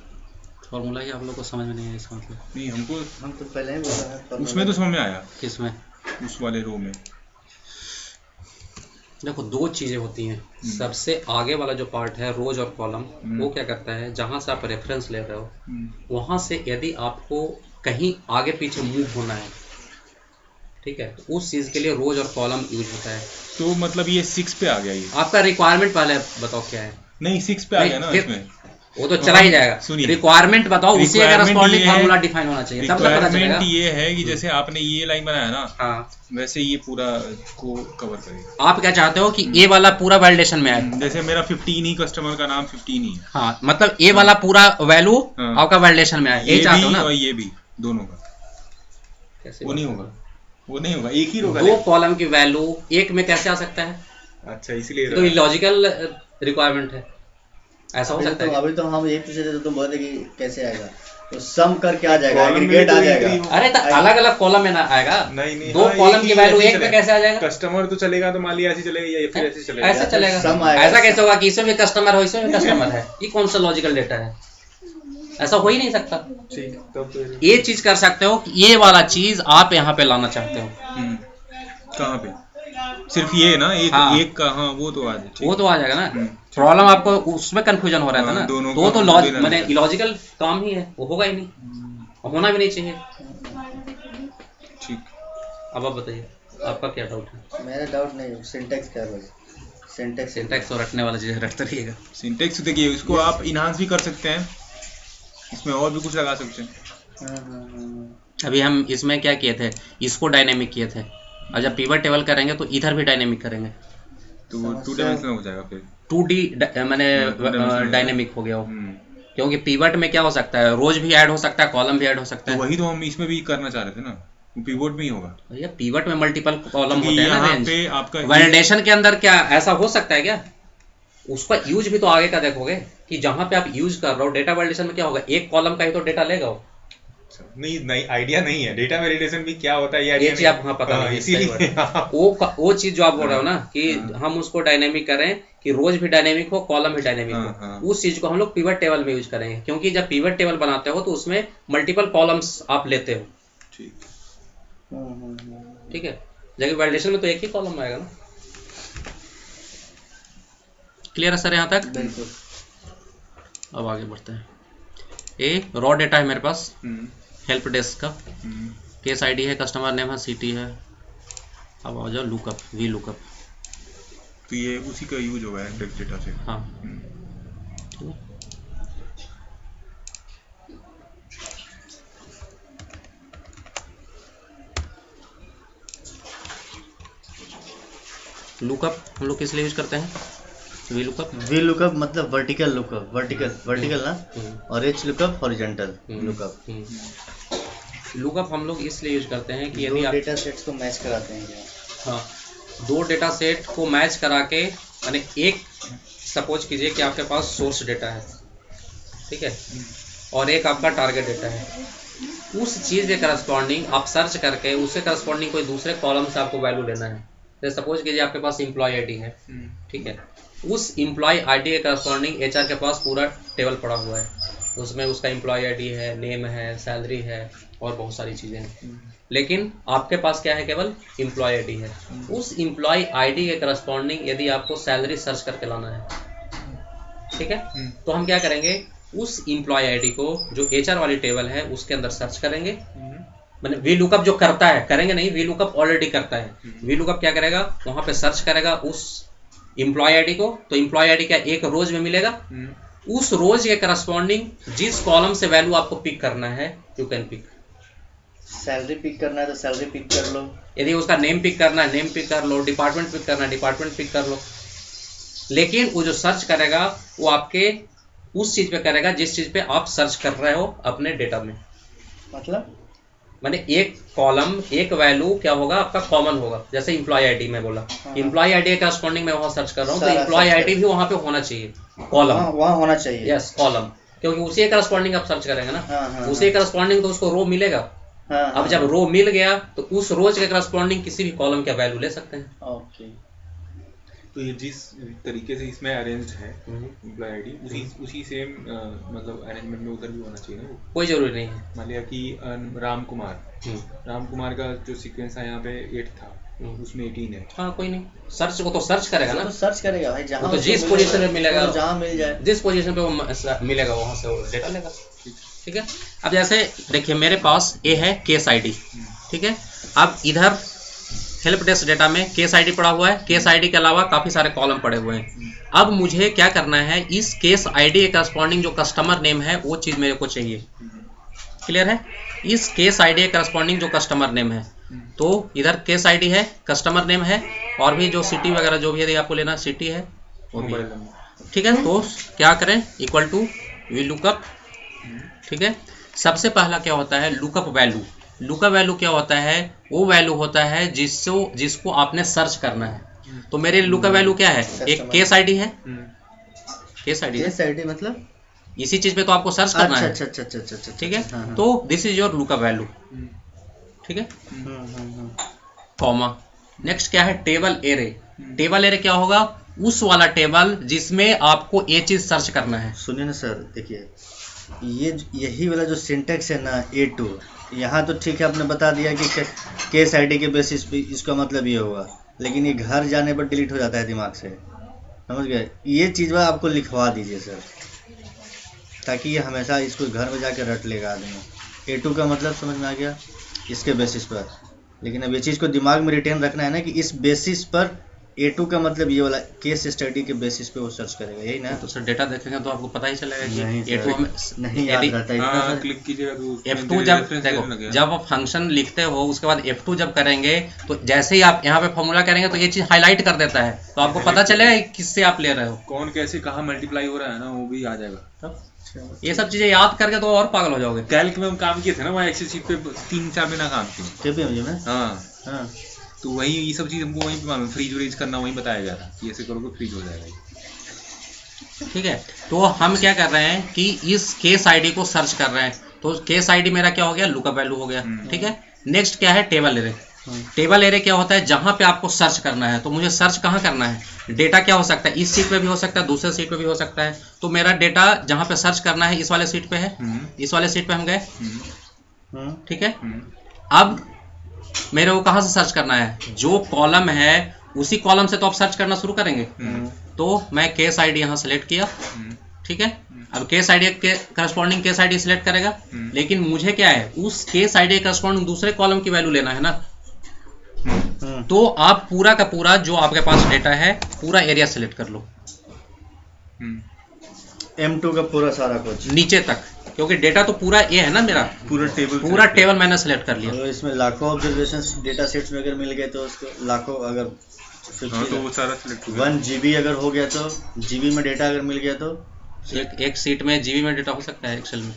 फॉर्मूला ही आप लोग को समझ में नहीं है इसका मतलब। नहीं हमको, हम तो पहले ही बोला है उसमें तो समझ में आया, किसमें? उस वाले रो में। देखो दो चीज़ें होती हैं। सबसे आगे वाला जो पार्ट है रोज और कॉलम, वो क्या करता है, जहाँ से आप रेफरेंस ले रहे हो वहाँ से यदि आपको कहीं आगे पीछे मूव होना है, ठीक है, तो उस चीज़ के लिए रोज और कॉलम यूज होता है। तो मतलब ये 6 पे आ गया ये। आपका रिक्वायरमेंट पहले बताओ क्या है। नहीं 6 पे आ गया ना फिर इसमें। वो तो चला ही जाएगा। सुनिए, रिक्वायरमेंट बताओ, उसी का Requirement करस्पॉन्डिंग ये है- फार्मूला डिफाइन होना चाहिए, तब तक पता चलेगा। रिक्वायरमेंट ये है कि जैसे आपने ये लाइन बनाया ना, हाँ, वैसे ये पूरा को कवर करेगा। आप क्या चाहते हो कि ए वाला पूरा वैलिडेशन में आए। जैसे मेरा 15 ही, कस्टमर का नाम 15 ही है। हाँ, मतलब ए वाला पूरा वैल्यू हाँ। आपका वैलिडेशन में आए, ये यही चाहते हो भी ना? और ये भी, दोनों का। कैसे वो नहीं होगा, वो नहीं होगा, एक ही होगा। दो कॉलम की वैल्यू एक में कैसे आ सकता है? अच्छा इसलिए तो लॉजिकल रिक्वायरमेंट है, ऐसा हो सकता है। अभी तो हम यही पूछे थे तो तुम बोले कि कैसे आएगा, तो सम करके आ जाएगा, Column में एग्रीगेट तो आ entry जाएगा। हो- अरे तो अलग अलग कॉलम में ना आएगा। नहीं दो हाँ, कॉलम एक की ही वैल्यू ऐसे एक में चलेगा। कैसे आ जाएगा? कस्टमर तो चलेगा तो मान लिया ऐसे चलेगा या फिर ऐसे चलेगा। ऐसे या तो चलेगा। सम आएगा, ऐसा कैसे सम। होगा कि इसमें भी कस्टमर हो इसमें भी कस्टमर है? ये कौन सा लॉजिकल डेटा है? ऐसा हो ही नहीं सकता। ठीक, तब तो ये चीज कर सकते हो कि ये वाला चीज आप यहाँ पे लाना चाहते हो, कहाँ पे? सिर्फ ये ना, एक हाँ। एक का, हाँ वो तो आ जाए। वो तो आ जाएगा ना। प्रॉब्लम आपको उसमें कंफ्यूजन हो रहा था हाँ, ना, दोनों तो का तो दोनों मैंने का। इलॉजिकल काम ही है, वो होगा ही नहीं, होना भी नहीं चाहिए। ठीक। अब आप बताइए आपका क्या डाउट है? मेरा डाउट नहीं, सिंटेक्स क्या है, बस सिंटेक्स। सिंटैक्स और रटने वाला चीज रटते रहिएगा। सिंटेक्स देखिए, इसको आप इनहांस भी कर सकते हैं, इसमें और भी कुछ लगा सकते हैं। अभी हम इसमें क्या किए थे, इसको डायनेमिक किए थे, और जब पिवट टेबल करेंगे तो इधर भी डायनेमिक करेंगे, तो वो 2 डायमेंशनल हो जाएगा फिर। 2D मैंने dimensional डायनेमिक हो गया वो। क्योंकि पिवट में क्या हो सकता है, रोज भी ऐड हो सकता है, कॉलम भी ऐड हो सकता तो है। वही तो हम इसमें भी करना चाह रहे थे ना, पिवोट में ही होगा। भैया पिवट में मल्टीपल कॉलम क्योंकि होते हैं ना, यहाँ रेंज। पे आपका वैलिडेशन के अंदर क्या ऐसा हो सकता है क्या? उसका यूज भी तो आगे का देखोगे कि जहां पे आप यूज कर रहे हो, डेटा वैलिडेशन में क्या होगा, एक कॉलम का ही तो डेटा लेगा वो। नहीं आइडिया नहीं है, डेटा वैलिडेशन भी क्या होता है ये चीज आप हाँ पता नहीं, सही बात है। वो चीज जो आप बोल रहे हो ना कि हम उसको डायनेमिक करें कि रोज भी डायनेमिक हो, कॉलम भी डायनेमिक हो, उस चीज को हम लोग पिवट टेबल में यूज करेंगे। क्योंकि जब पिवट टेबल बनाते हो तो उसमें मल्टीपल कॉलम्स आप लेते हो, ठीक। ठीक है, जबकि वैलिडेशन में तो एक ही कॉलम आएगा ना। क्लियर है सर यहाँ तक? बिल्कुल। अब आगे बढ़ते हैं। ए रॉ डेटा है मेरे पास हेल्प डेस्क का, केस आईडी है, कस्टमर नेम है, सिटी है। अब आ जाओ लुकअप, वी लुकअप। तो ये उसी का यूज होगा टेक्स्ट डेटा से। हाँ ठीक है। लुकअप हम लोग किस लिए यूज करते हैं? V lookup. वी लुकअप मतलब वर्टिकल लुकअप, वर्टिकल ना, और H lookup horizontal lookup. Lookup हम लोग इसलिए यूज करते हैं कि दो यदि आप डेटा सेट्स को मैच कराते हैं। हाँ, दो डेटा सेट को मैच करा के, यानी एक सपोज कीजिए कि आपके पास सोर्स डेटा है, ठीक है, और एक आपका टारगेट डेटा है। उस चीज़ के करस्पॉन्डिंग आप सर्च करके उससे करस्पॉन्डिंग कोई दूसरे कॉलम से आपको वैल्यू लेना है। जैसे सपोज कीजिए आपके पास एम्प्लॉय आईडी है, ठीक है, उस एम्प्लॉय आईडी के करस्पॉन्डिंग एचआर के पास पूरा टेबल पड़ा हुआ है, उसमें उसका एम्प्लॉय आईडी है, नेम है, सैलरी है और बहुत सारी चीज़ें हैं। लेकिन आपके पास क्या है, केवल एम्प्लॉय आईडी है। उस एम्प्लॉय आईडी के करस्पॉन्डिंग यदि आपको सैलरी सर्च करके लाना है, ठीक है, तो हम क्या करेंगे, उस एम्प्लॉय आईडी को जो एचआर वाली टेबल है उसके अंदर सर्च करेंगे। मतलब वी लुकअप जो करता है, करेंगे नहीं, वी लुकअप ऑलरेडी करता है। वी लुकअप क्या करेगा, वहां पे सर्च करेगा उस एम्प्लॉय आईडी को, तो एम्प्लॉय आईडी क्या एक रोज में मिलेगा। उस रोज के करस्पॉन्डिंग जिस कॉलम से वैल्यू आपको पिक करना है, you can pick. Salary pick करना है तो सैलरी पिक कर लो, यदि उसका नेम पिक करना है नेम पिक कर लो, डिपार्टमेंट पिक करना है डिपार्टमेंट पिक कर लो। लेकिन वो जो सर्च करेगा वो आपके उस चीज पे करेगा जिस चीज पे आप सर्च कर रहे हो अपने डेटा में। मतलब माने एक कॉलम एक वैल्यू क्या होगा आपका कॉमन होगा। जैसे एम्प्लॉय आईडी में बोला, एम्प्लॉय आईडी के करस्पॉन्डिंग में वहां सर्च कर रहा हूँ, तो सारा एम्प्लॉय search आईडी भी वहां पे होना चाहिए, कॉलम वहाँ होना चाहिए। यस कॉलम, क्योंकि उसी के करस्पॉन्डिंग आप सर्च करेंगे ना। हाँ, उसी करस्पॉन्डिंग तो उसको रो मिलेगा। हाँ, अब जब रो मिल गया तो उस रोज के करस्पॉन्डिंग किसी भी कॉलम का वैल्यू ले सकते हैं। ओके, तो ये जिस तरीके से इसमें अरेंज्ड है एम्प्लॉय आईडी, उसी सेम मतलब अरेंजमेंट में उधर भी होना चाहिए ना वो। कोई जरूरी नहीं है। मान लिया कि राम कुमार का जो सीक्वेंस है यहाँ पे 8 था, उसमें 18 है। हाँ कोई नहीं, सर्च वो तो सर्च करेगा ना, तो सर्च करेगा भाई, जहाँ तो जिस पोजीशन में मिलेगा, जहाँ मिल जाए, जिस पोजीशन पे वो मिलेगा वहां से वो डेटा लेगा। ठीक है। अब जैसे देखिए मेरे पास ये है केस आईडी, ठीक है। अब इधर हेल्प डेस्क डेटा में केस आईडी पड़ा हुआ है, केस आईडी के अलावा काफी सारे कॉलम पड़े हुए हैं। अब मुझे क्या करना है, इस केस आईडी के करस्पॉन्डिंग जो कस्टमर नेम है वो चीज मेरे को चाहिए। क्लियर है। इस केस आईडी के करस्पॉन्डिंग जो कस्टमर नेम है, तो इधर केस आईडी है, कस्टमर नेम है, और भी जो सिटी वगैरह जो भी यदि आपको लेना सिटी है वो भी है। ठीक है। तो क्या करें, इक्वल टू वी लुकअप। ठीक है। सबसे पहला क्या होता है लुकअप वैल्यू। लुकअप वैल्यू क्या होता है, वो वैल्यू होता है जिसको आपने सर्च करना है। तो मेरे लुकअप वैल्यू क्या है, एक केस आईडी है, केस आईडी मतलब इसी चीज पे तो आपको सर्च करना है। अच्छा। ठीक है। तो this is your lookup value. ठीक है। कॉमा नेक्स्ट क्या है, टेबल एरे। टेबल एरे क्या होगा, उस वाला टेबल जिसमें आपको ये चीज सर्च करना है। सुनिए ना सर, देखिए यही वाला जो सिंटेक्स है ना A2, यहाँ तो ठीक है आपने बता दिया कि केस आईडी के बेसिस पे इसका मतलब ये होगा, लेकिन ये घर जाने पर डिलीट हो जाता है दिमाग से, समझ गए। ये चीज़ आपको लिखवा दीजिए सर, ताकि ये हमेशा इसको घर में जाके रट लेगा आदमी। A2 का मतलब समझ में आ गया इसके बेसिस पर, लेकिन अब ये चीज़ को दिमाग में रिटेन रखना है ना कि इस बेसिस पर A2 का मतलब ये वाला केस स्टडी के बेसिस पे वो सर्च करेगा, यही ना। तो सर डेटा देखेंगे तो आपको पता ही चलेगा कि नहीं A2 में नहीं याद रहता है। क्लिक कीजिएगा तो F2 जब देखो, जब आप फंक्शन लिखते हो उसके बाद F2 जब करेंगे तो जैसे ही आप यहाँ पे फॉर्मूला करेंगे तो ये चीज हाईलाइट कर देता है, तो आपको पता चलेगा किससे आप ले रहे हो, कौन कैसे कहाँ मल्टीप्लाई हो रहा है ना, वो भी आ जाएगा। ये सब चीजें याद करके तो और पागल हो जाओगे। कैल्क में हम काम किए थे ना, वहाँ एक्सेल शीट पे 3-4 महीना काम किए KPMG में। हाँ, तो वही ये सब चीज़ हमको वहीं पे मालूम, फ्रीज व्रीज करना वहीं बताया गया था कि ऐसे करोगे फ्रीज हो जाएगा। ठीक है। तो हम क्या कर रहे हैं कि इस केस आईडी को सर्च कर रहे हैं, तो केस आईडी मेरा क्या हो गया, लुकअप वैल्यू हो गया। ठीक है। नेक्स्ट क्या है, टेबल एरे। टेबल एरे क्या होता है, जहां पे आपको सर्च करना है, तो मुझे सर्च कहाँ करना है, डेटा क्या हो सकता है, इस सीट पे भी हो सकता है, दूसरे सीट पे भी हो सकता है। तो मेरा डेटा जहां पे सर्च करना है इस वाले सीट पे है, इस वाले सीट पे हम गए। ठीक है। अब मेरे को कहाँ से सर्च करना है, जो कॉलम है उसी कॉलम से तो आप सर्च करना शुरू करेंगे। तो मैं केस आईडी यहाँ सेलेक्ट किया। ठीक है। अब केस आईडी के करस्पॉन्डिंग केस आईडी सेलेक्ट करेगा, लेकिन मुझे क्या है, उस केस आईडी के करस्पॉन्डिंग दूसरे कॉलम की वैल्यू लेना है ना। तो आप पूरा का पूरा जो आपके पास डेटा है पूरा एरिया सेलेक्ट कर लो, M2 का पूरा सारा कुछ नीचे तक, क्योंकि डेटा तो पूरा ये है ना मेरा, पूरा टेबल मैंने सेलेक्ट कर लिया। तो इसमें लाखों ऑब्जर्वेशन डेटा सेट्स में अगर मिल गए तो उसको लाखों, अगर तो वो सारा सिलेक्ट 1 GB अगर हो गया तो GB में डेटा अगर मिल गया तो एक सीट में GB में डेटा हो सकता है एक्सेल में।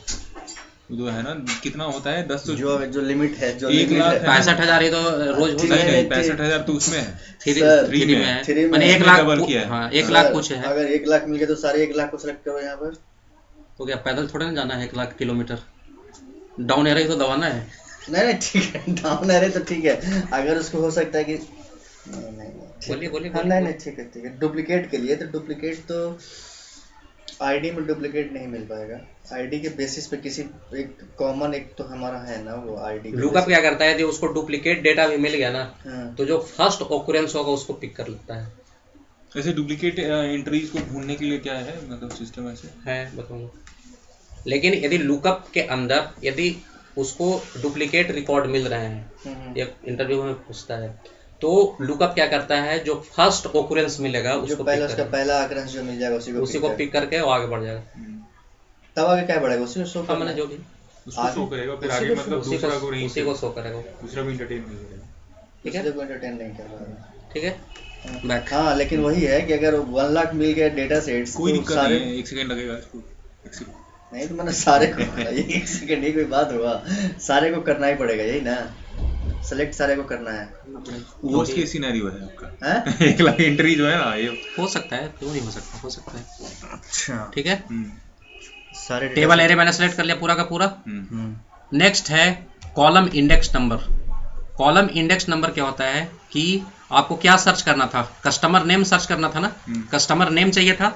जो है ना कितना होता है 10 जो लिमिट है, जो 65,000 ही तो रोज होता है। 65,000 तो उसमें है, थ्री में है, मैंने 1 लाख। हाँ 1 लाख कुछ है। अगर 1 लाख मिल गया तो सारे 1 लाख को सिलेक्ट करो यहाँ पर। तो क्या पैदल थोड़ा ना जाना है 1 लाख किलोमीटर, डाउन एरो ही तो दबाना है। नहीं ठीक है, डाउन एरो तो ठीक है, अगर उसको हो सकता है कि बोलिए नहीं ठीक है। डुप्लीकेट के लिए तो डुप्लीकेट तो आईडी में डुप्लीकेट नहीं मिल पाएगा, आईडी के बेसिस पे किसी एक कॉमन एक तो हमारा है ना वो आईडी। लुकअप क्या करता है, यदि उसको डुप्लीकेट डेटा भी मिल गया ना, तो जो फर्स्ट ऑकरेंस होगा उसको पिक कर लेता है। ऐसे डुप्लीकेट एंट्रीज को ढूंढने के लिए क्या है, मतलब सिस्टम ऐसे है, बताऊंगा। लेकिन यदि लुकअप के अंदर यदि उसको डुप्लीकेट रिकॉर्ड मिल रहे हैं, एक इंटरव्यू में पूछता है, तो लुकअप क्या करता है, जो फर्स्ट ओकरेंस मिलेगा उसको पहला occurrence जो मिल जाएगा उसी को पिक करके वो आगे बढ़ जाएगा। तब आगे क्या बढ़ेगा, उसी को शो हाँ, मैंने जो भी उसको शो करेगा, फिर आगे मतलब दूसरा को उसी को शो करेगा, दूसरा को एंटरटेन नहीं करेगा। ठीक है, को एंटरटेन नहीं कर पाएगा। ठीक है, बैक। हाँ, लेकिन वही है कि अगर 1 लाख मिल गए डेटा सेट्स, कोई दिक्कत नहीं है, 1 सेकंड लगेगा इसको, 1 सेकंड नहीं तो मैंने सारे को 1 सेकंड नहीं कोई बात होगा, सारे को करना ही पड़ेगा, यही ना, सेलेक्ट सारे को करना है। वो उसकी सिनेरियो है आपका हैं? 1 लाख एंट्री जो है ना, ये हो सकता है, क्यों नहीं हो सकता, हो सकता है। अच्छा, ठीक है, सारे टेबल एरे मैंने सेलेक्ट कर लिया पूरा का पूरा। नेक्स्ट है column index number. Column index number क्या होता है कि आपको क्या सर्च करना था, कस्टमर नेम सर्च करना था ना, कस्टमर नेम चाहिए था।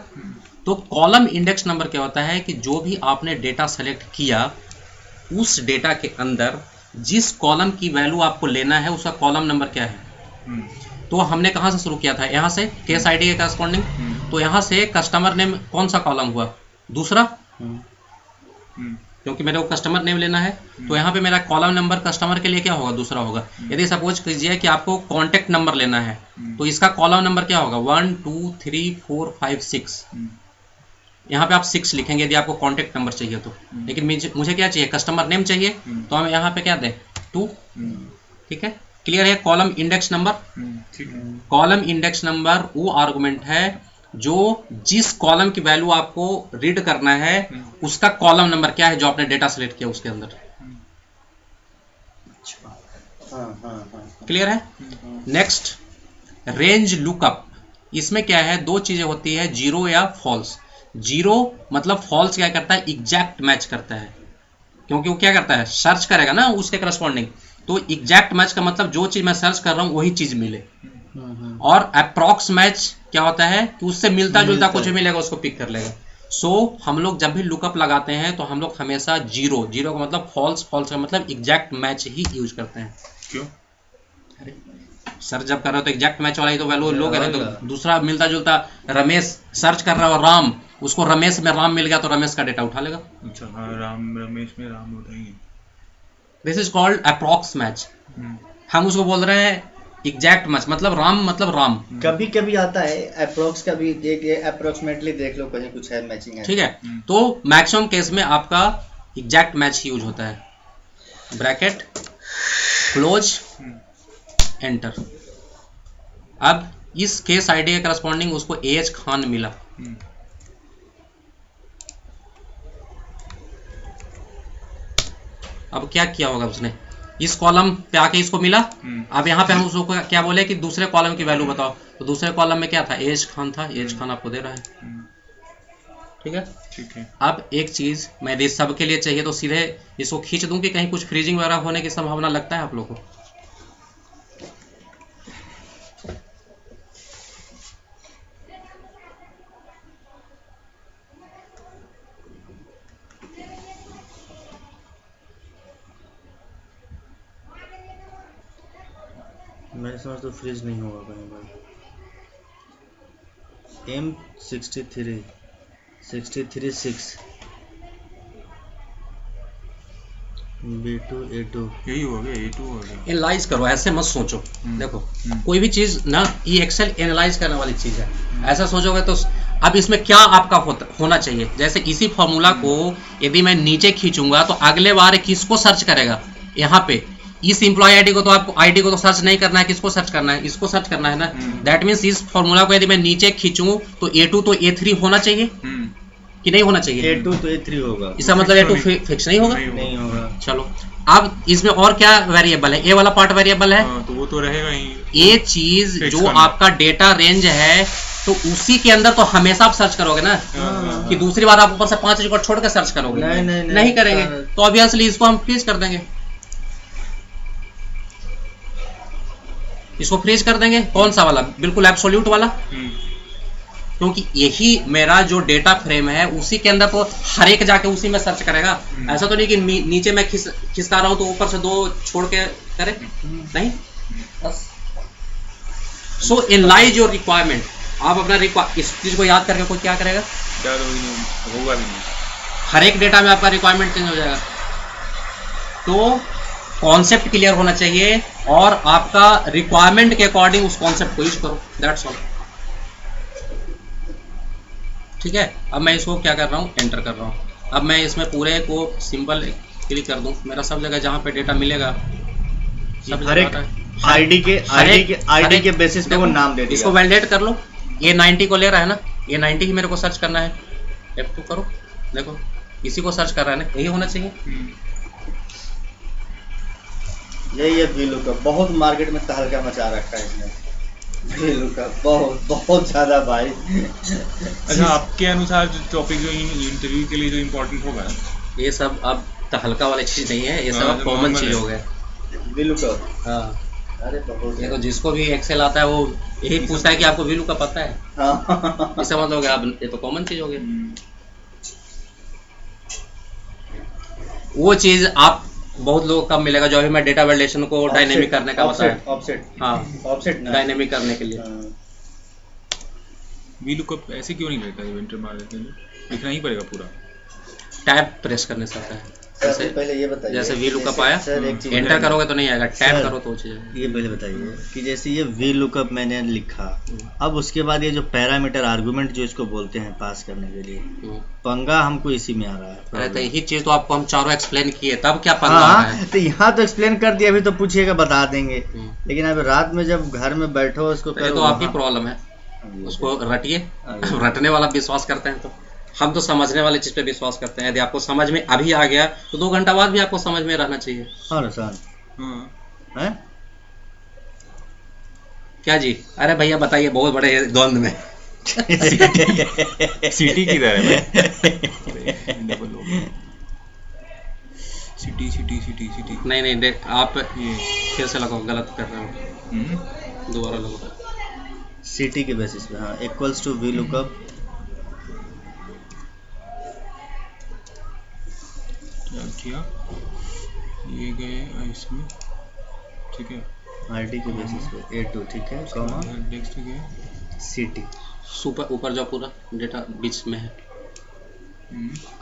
तो कॉलम इंडेक्स नंबर क्या होता है कि जो भी आपने डेटा सेलेक्ट किया उस डेटा के अंदर जिस कॉलम की वैल्यू आपको लेना है उसका कॉलम नंबर क्या है। तो हमने कहाँ से शुरू किया था, यहाँ से केस आईडी के करस्पॉन्डिंग। तो यहाँ से कस्टमर नेम कौन सा कॉलम हुआ, दूसरा, क्योंकि मेरे को कस्टमर नेम लेना है। तो यहाँ पे मेरा कॉलम नंबर कस्टमर के लिए क्या होगा, दूसरा होगा। यदि सपोज कीजिए कि आपको कॉन्टेक्ट नंबर लेना है तो इसका कॉलम नंबर क्या होगा, 1 2 3 4 5 6। यहाँ पे आप 6 लिखेंगे यदि आपको कॉन्टेक्ट नंबर चाहिए तो। लेकिन मुझे क्या चाहिए, कस्टमर नेम चाहिए, तो हम यहाँ पे क्या दें, 2। ठीक है, क्लियर है। Column index number, column index number वो आर्गुमेंट है जो जिस कॉलम की वैल्यू आपको रीड करना है उसका कॉलम नंबर क्या है जो आपने डेटा सेलेक्ट किया उसके अंदर। क्लियर है। Next, range lookup. इसमें क्या है, 2 चीजें होती है, जीरो या फॉल्स। जीरो मतलब फॉल्स क्या करता है, एग्जैक्ट मैच करता है, क्योंकि वो क्या करता है, सर्च करेगा ना उसके करस्पॉन्डिंग। तो एग्जैक्ट मैच का मतलब जो चीज मैं सर्च कर रहा हूँ वही चीज मिले। और अप्रॉक्स मैच क्या होता है कि उससे मिलता जुलता कुछ भी मिलेगा उसको पिक कर लेगा। सो हम लोग जब भी लुकअप लगाते हैं तो हम लोग हमेशा जीरो, जीरो का मतलब फॉल्स, फॉल्स का मतलब एग्जैक्ट मैच ही यूज करते हैं। क्यों? अरे सर जब कर रहे हो तो एग्जैक्ट मैच वाला ही तो वैल्यू लोग है। तो दूसरा मिलता जुलता, रमेश सर्च कर रहा हो राम, उसको रमेश में राम मिल गया तो रमेश का डेटा उठा लेगा। अच्छा, हाँ, राम रमेश में राम होता ही है। This is called approx match. हम उसको बोल रहे हैं एग्जैक्ट मैच, मतलब राम। कभी कभी आता है अप्रोक्स का भी, एक अप्रोक्सीमेटली देख लो कहीं कुछ है, मैचिंग है। ठीक है, तो मैक्सिमम केस में आपका एग्जैक्ट मैच यूज होता है। Bracket close enter. अब इस केस आईडी के करस्पॉन्डिंग उसको एएच खान मिला। अब क्या किया होगा उसने, इस कॉलम पे आके इसको मिला। अब यहाँ पे हम उसको क्या बोले कि दूसरे कॉलम की वैल्यू बताओ, तो दूसरे कॉलम में क्या था, एज खान था, एज खान आपको दे रहा है। ठीक है, ठीक है। अब एक चीज मैं यदि सबके लिए चाहिए तो सीधे इसको खींच दूं कि कहीं कुछ फ्रीजिंग वगैरह होने की संभावना लगता है आप लोगों को। मेरे समझ तो फ्रीज नहीं होगा कहीं भाई। M63 6 B2 A2 यही हो गया, A2 हो गया। एनालाइज करो, ऐसे मत सोचो। देखो कोई भी चीज ना, ये एक्सेल एनालाइज करने वाली चीज है। ऐसा सोचोगे तो अब इसमें क्या आपका होना चाहिए, जैसे इसी फॉर्मूला को यदि मैं नीचे खींचूंगा तो अगले बार किसको सर्च करेगा, यहाँ पे इस एम्प्लॉय आईडी को, तो आपको आईडी को तो सर्च नहीं करना है, किसको सर्च करना है, इसको सर्च करना है ना। दैट मीन्स इस फॉर्मूला को यदि मैं नीचे खींचूं तो A2 तो A3 होना चाहिए कि नहीं होना चाहिए। A2 तो A3 होगा, इसका मतलब A2 फिक्स नहीं होगा। नहीं होगा। चलो, अब इसमें और क्या वेरिएबल है, ए वाला पार्ट वेरिएबल है। तो वो तो रहेगा ही। ये चीज जो आपका डेटा रेंज है तो उसी के अंदर तो हमेशा आप सर्च करोगे ना, कि दूसरी बार आप ऊपर से 5 रिकॉर्ड छोड़ के सर्च करोगे, नहीं करेंगे। तो ऑब्वियसली इसको हम फ्रीज कर देंगे, इसको फ्रीज कर देंगे। कौन सा वाला, बिल्कुल एब्सोल्यूट वाला, क्योंकि यही मेरा जो डेटा फ्रेम है उसी के अंदर तो हर एक जाके उसी में सर्च करेगा। ऐसा तो नहीं कि नीचे मैं खिसका रहा हूं तो ऊपर से 2 छोड़ के करे, नहीं। बस सो एनालाइज योर रिक्वायरमेंट। आप अपना इस चीज को याद करके कोई क्या करेगा, होगा भी नहीं। हर एक डेटा में आपका रिक्वायरमेंट चेंज हो जाएगा। तो कॉन्सेप्ट क्लियर होना चाहिए और आपका रिक्वायरमेंट के अकॉर्डिंग उस कॉन्सेप्ट को यूज करो, दैट्स ऑल। ठीक है, अब मैं इसको क्या कर रहा हूँ, एंटर कर रहा हूँ। अब मैं इसमें पूरे को सिंपल क्लिक कर दूं, मेरा सब जगह जहाँ पे डेटा मिलेगा सब हर एक आईडी के बेसिस पे वो नाम दे दिया। इसको वैलिडेट कर लो, ये 90 को ले रहा है ना, ये 90 ही मेरे को सर्च करना है। F2 करो, देखो इसी को सर्च कर रहा है ना, यही होना चाहिए। यही है VLOOKUP, बहुत मार्केट में तहलका मचा रखा है इसने। VLOOKUP बहुत ज्यादा भाई। अच्छा, आपके अनुसार जो टॉपिक जो इंटरव्यू के लिए जो इम्पोर्टेंट होगा, ये सब अब तहलका वाली चीज नहीं है, ये सब अब कॉमन चीज हो गया। VLOOKUP, हाँ, अरे बहुत देखो जिसको भी एक्सेल आता है वो यही पूछता है कि आपको VLOOKUP पता है। हाँ। इससे मतलब हो गया, अब ये तो कॉमन चीज हो गया। वो चीज आप बहुत लोग कम मिलेगा जो अभी मैं डेटा वैलिडेशन को डायनेमिक करने का बताया। ऑफसेट डायनेमिक करने के लिए। VLOOKUP ऐसे क्यों नहीं लेता है, एंटर मार देते हैं, लिखना ही पड़ेगा पूरा। टैब प्रेस करने से आता है। जैसे पहले ये बताइए, जैसे VLOOKUP आया, एंटर करोगे तो नहीं आएगा, टैब करो तो चीज। ये पहले बताइए कि जैसे ये VLOOKUP मैंने लिखा, अब उसके बाद ये जो पैरामीटर आर्गुमेंट जो इसको बोलते हैं पास करने के लिए, पंगा हमको इसी में आ रहा है। अरे तो यही चीज तो आपको हम चारों एक्सप्लेन किए, तब क्या पंगा आ रहा है? तो यहाँ तो एक्सप्लेन कर दिया, अभी तो पूछिएगा बता देंगे, लेकिन अब रात में जब घर में बैठो उसको ये तो आपकी प्रॉब्लम है, उसको रटिए। रटने वाला विश्वास करते हैं, तो हम तो समझने वाली चीज पे विश्वास करते हैं। यदि आपको समझ में अभी आ गया तो 2 घंटा बाद भी आपको समझ में रहना चाहिए। हैं? क्या जी? अरे भैया बताइए, बहुत बड़े द्वंद में। सिटी किधर है सिटी नहीं देख, आप ये फिर से लगाओ, गलत कर रहे हो, दोबारा लगाओ। सिटी के बेसिस पे, हाँ, इक्वल्स टू VLOOKUP। क्या किया, ये गए इसमें, ठीक है, आईडी के बेसिस पे A2, ठीक है, कॉमा नेक्स्ट गए सिटी। सुपर ऊपर जाओ, पूरा डेटा बीच में है।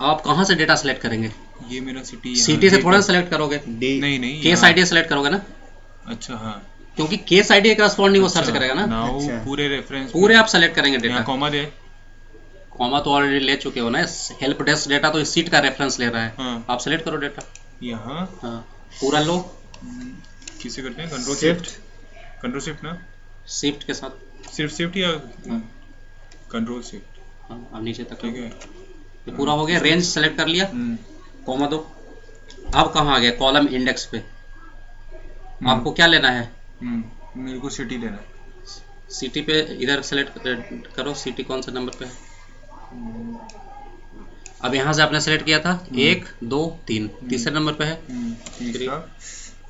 आप कहाँ से डेटा सेलेक्ट करेंगे? ये मेरा सिटी से थोड़ा सेलेक्ट करोगे, नहीं केस आईडी सेलेक्ट करोगे ना। अच्छा, हाँ, क्योंकि केस आईडी के करस्पॉन्डिंग वो सर्च करेगा ना। अच्छा। पूरे रेफरेंस पूरे आप सेलेक्ट करेंगे डेटा। कॉमा दे, कॉमा तो ऑलरेडी ले चुके हो ना, हेल्प डेस्क डेटा तो इस सीट का रेफरेंस ले रहा है। हाँ। आप सेलेक्ट करो डेटा यहाँ, हाँ, पूरा लो। किसे करते हैं, कंट्रोल शिफ्ट ना, शिफ्ट के साथ, सिर्फ शिफ्ट या कंट्रोल शिफ्ट, हाँ, अब नीचे तक, ठीक है, ये पूरा हो गया। रेंज सेलेक्ट कर लिया, कॉमा दो। अब कहाँ आ गया, कॉलम इंडेक्स पे। आपको क्या लेना है? मेरे को सिटी लेना है। सिटी पे इधर सेलेक्ट करो, सिटी कौन सा नंबर पे है। अब यहाँ से आपने सेलेक्ट किया था 1 2 3, तीसरे नंबर पे है, तीसरा,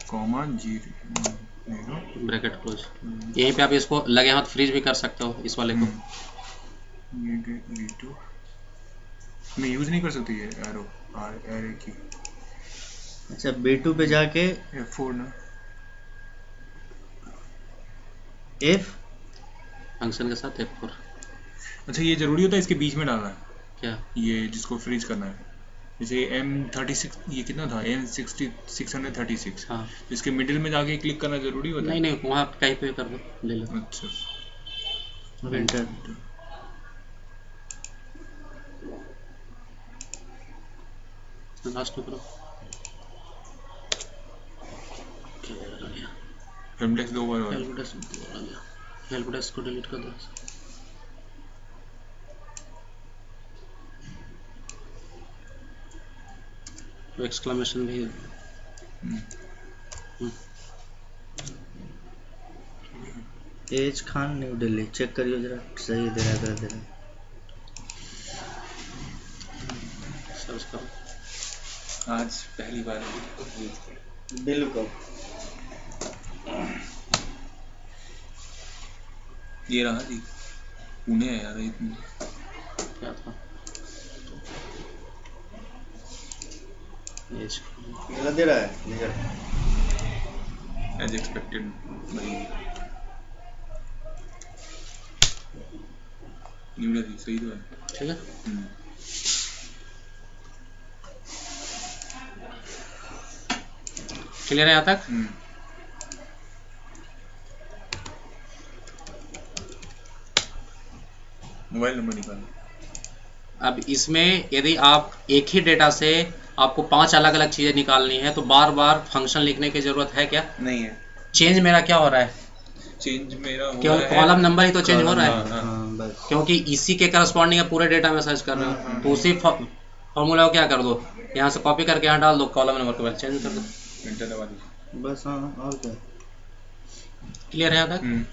कॉमा 0 ब्रैकेट क्लोज। यहीं पे आप इसको लगे हाथ फ्रीज भी कर सकते हो, इस वाले को। V2 मैं यूज नहीं कर सकती है एरो एरो की। अच्छा, B2 पे जाके F4 ना, F फंक्शन के साथ F4। अच्छा, ये जरूरी होता है इसके बीच में डालना है क्या? ये जिसको फ्रीज करना है, जैसे M36, ये कितना था, M636, हाँ, इसके मिडिल में जाके क्लिक करना जरूरी होता है? नहीं वहाँ कहीं पे कर दो, ले लो। अच्छा, एंटर। लास्ट में करो। हेल्प डेस्क 2 बार हेल्प डेस्क को डिलीट कर दो। एक्सक्लेमेशन भी। एज खान, न्यू दिल्ली, चेक करियो जरा, सही दे रहा है, गलत दे रहा है। सर्च करो। आज पहली बार VLOOKUP। ये रहा जी, पुणे है यार, इतनी क्या था? गलत दे रहा है, एज एक्सपेक्टेड वही न्यूडल सही तो है, ठीक है। क्लियर है यहाँ तक? मोबाइल नंबर निकालना। अब इसमें यदि आप एक ही डेटा से आपको 5 अलग अलग चीज़ें निकालनी है तो बार बार फंक्शन लिखने की ज़रूरत है क्या? नहीं है। चेंज मेरा क्या हो रहा है? चेंज मेरा हो केवल रहा है कॉलम नंबर ही तो चेंज हो रहा है, हाँ, हाँ। हाँ बस। क्योंकि इसी के करस्पॉन्डिंग पूरे डेटा में सर्च कर रहे हो। तो उसी फॉर्मूला को क्या कर दो, यहाँ से कॉपी करके यहाँ डाल दो, कॉलम नंबर के बाद चेंज कर दो, एंटर दबा दीजिए। बस हाँ, और क्या। क्लियर है यहाँ तक?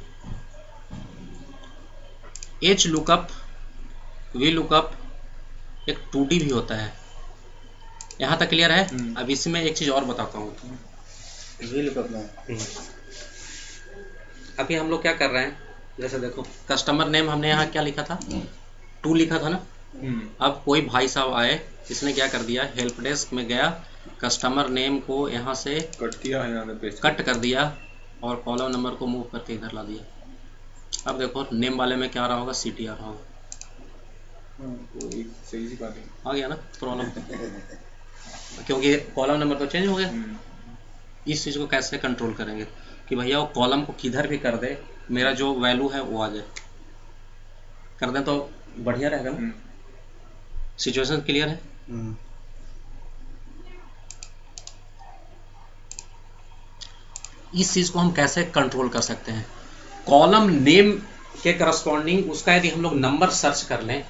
एच लुकअप, वी लुकअप, एक 2D भी होता है। यहाँ तक क्लियर है? अब इसमें एक चीज़ और बताता हूँ। वी लुकअप में अभी हम लोग क्या कर रहे हैं, जैसे देखो कस्टमर नेम हमने यहाँ क्या लिखा था, 2 लिखा था ना। अब कोई भाई साहब आए, इसने क्या कर दिया, हेल्प डेस्क में गया, कस्टमर नेम को यहाँ से कट किया है, यहाँ पे पेस्ट कट कर दिया और कॉलम नंबर को मूव करके इधर ला दिया। अब देखो नेम वाले में क्या आ रहा होगा, सिटी आ रहा होगा। तो एक सही सी बात है। आ गया ना प्रॉब्लम, क्योंकि कॉलम नंबर तो चेंज हो गया। इस चीज़ को कैसे कंट्रोल करेंगे कि भैया वो कॉलम को किधर भी कर दे, मेरा जो वैल्यू है वो आ जाए, कर दें तो बढ़िया रहेगा ना। सिचुएशन क्लियर है? इस चीज़ को हम कैसे कंट्रोल कर सकते हैं, कॉलम नेम के करस्पॉन्डिंग उसका यदि हम लोग नंबर सर्च कर लें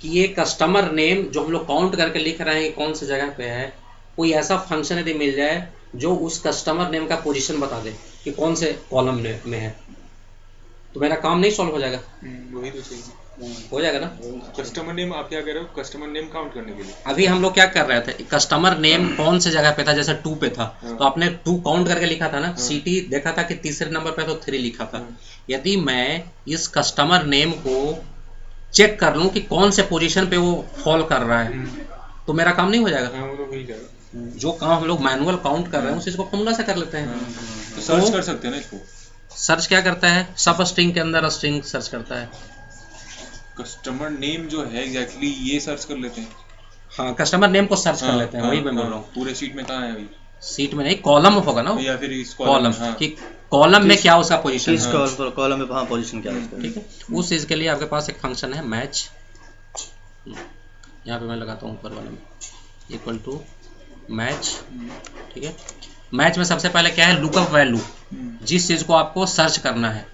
कि ये कस्टमर नेम जो हम लोग काउंट करके लिख रहे हैं कौन सी जगह पे है, कोई ऐसा फंक्शन यदि मिल जाए जो उस कस्टमर नेम का पोजीशन बता दे कि कौन से कॉलम में है, तो मेरा काम नहीं सॉल्व हो जाएगा? वही तो सही हो जाएगा ना। कस्टमर नेम आप क्या कह रहे हो, कस्टमर नेम काउंट करने के लिए? अभी हम लोग क्या कर रहे थे, कस्टमर नेम कौन से जगह पे था, जैसे 2 पे था तो आपने 2 काउंट करके लिखा था ना, सिटी देखा था कि तीसरे नंबर पे तो 3 लिखा था। यदि मैं इस कस्टमर नेम को चेक कर लूं कि कौन से पोजीशन पे वो फॉल कर रहा है, तो मेरा काम नहीं हो जाएगा? वो तो हो ही जाएगा। जो काम हम लोग मैनुअल काउंट कर रहे हैं उस चीज को फॉर्मूला से कर लेते हैं। तो सर्च कर सकते हैं ना इसको। सर्च क्या करता है, सब स्ट्रिंग के अंदर स्ट्रिंग सर्च करता है। कस्टमर नेम जो है एग्जैक्टली ये सर्च कर लेते हैं। हाँ, कस्टमर नेम को सर्च कर लेते हैं, वही मैं बोल रहा हूँ। पूरे शीट में कहाँ है अभी? सीट में नहीं, कॉलम होगा ना, या फिर इस कॉलम हाँ। कि कॉलम में क्या उसका पोजीशन किस है, कॉलम में वहाँ पोजीशन क्या है उसका। ठीक है। उस चीज के लिए आपके पास एक फंक्शन है मैच, यहाँ पे मैं लगाता हूँ ऊपर वाले में, इक्वल टू मैच, ठीक है। मैच में सबसे पहले क्या है, लुकअप वैल्यू, जिस चीज को आपको सर्च करना है।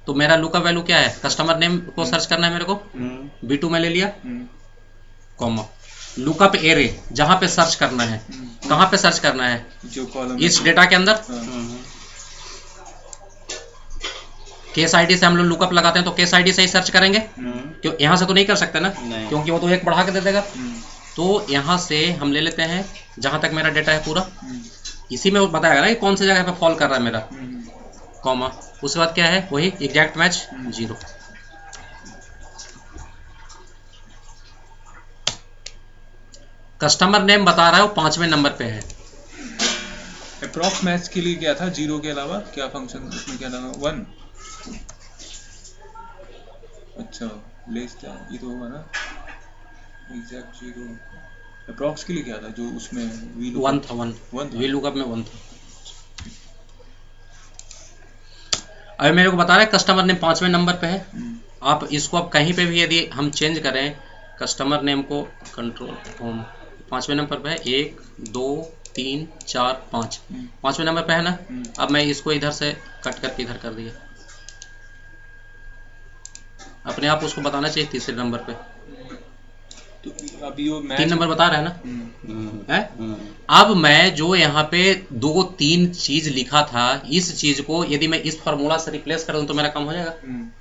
तो मेरा लुकअप वैल्यू क्या है, कस्टमर नेम को सर्च करना है मेरे को, B2 में ले लिया, कॉमा, लुकअप एरे जहां पे सर्च करना है, कहां पे सर्च करना है, जो कॉलम इस डेटा के अंदर। केस आईडी से हम लोग लुकअप लगाते हैं तो केस आईडी से ही सर्च करेंगे, क्यों यहाँ से तो नहीं कर सकते ना, क्योंकि वो तो एक बढ़ा के दे देगा। तो यहाँ से हम ले लेते हैं जहां तक मेरा डेटा है पूरा, इसी में वो बताएगा ना कि कौन सी जगह पे फॉल कर रहा है मेरा, कॉमा, उसके बाद क्या है, वही एग्जैक्ट मैच 0। कस्टमर नेम बता रहा है वो 5वें नंबर पे है। अप्रॉक्स मैच के लिए क्या था, 0 के अलावा क्या फंक्शन उसमें क्या था, 1। अच्छा, लेस था ये तो होगा ना, एग्जैक्ट 0। अप्रॉक्स के लिए क्या था जो उसमें वी लुकअप 1 था, 1 वी लुकअप में 1 था। अभी मेरे को बता रहा है कस्टमर नेम 5वें नंबर पे है। आप इसको अब कहीं पे भी यदि हम चेंज करें, कस्टमर नेम को कंट्रोल होम 5वें नंबर पे है, 1 2 3 4 5, 5वें नंबर पे है ना। अब मैं इसको इधर से कट करके इधर कर दिया, अपने आप उसको बताना चाहिए तीसरे नंबर पे, तो अभी वो 3 नंबर बता रहा है ना, है। अब मैं जो यहाँ पे 2 3 चीज लिखा था, इस चीज को यदि मैं इस फार्मूला से रिप्लेस कर दूं तो मेरा काम हो जाएगा।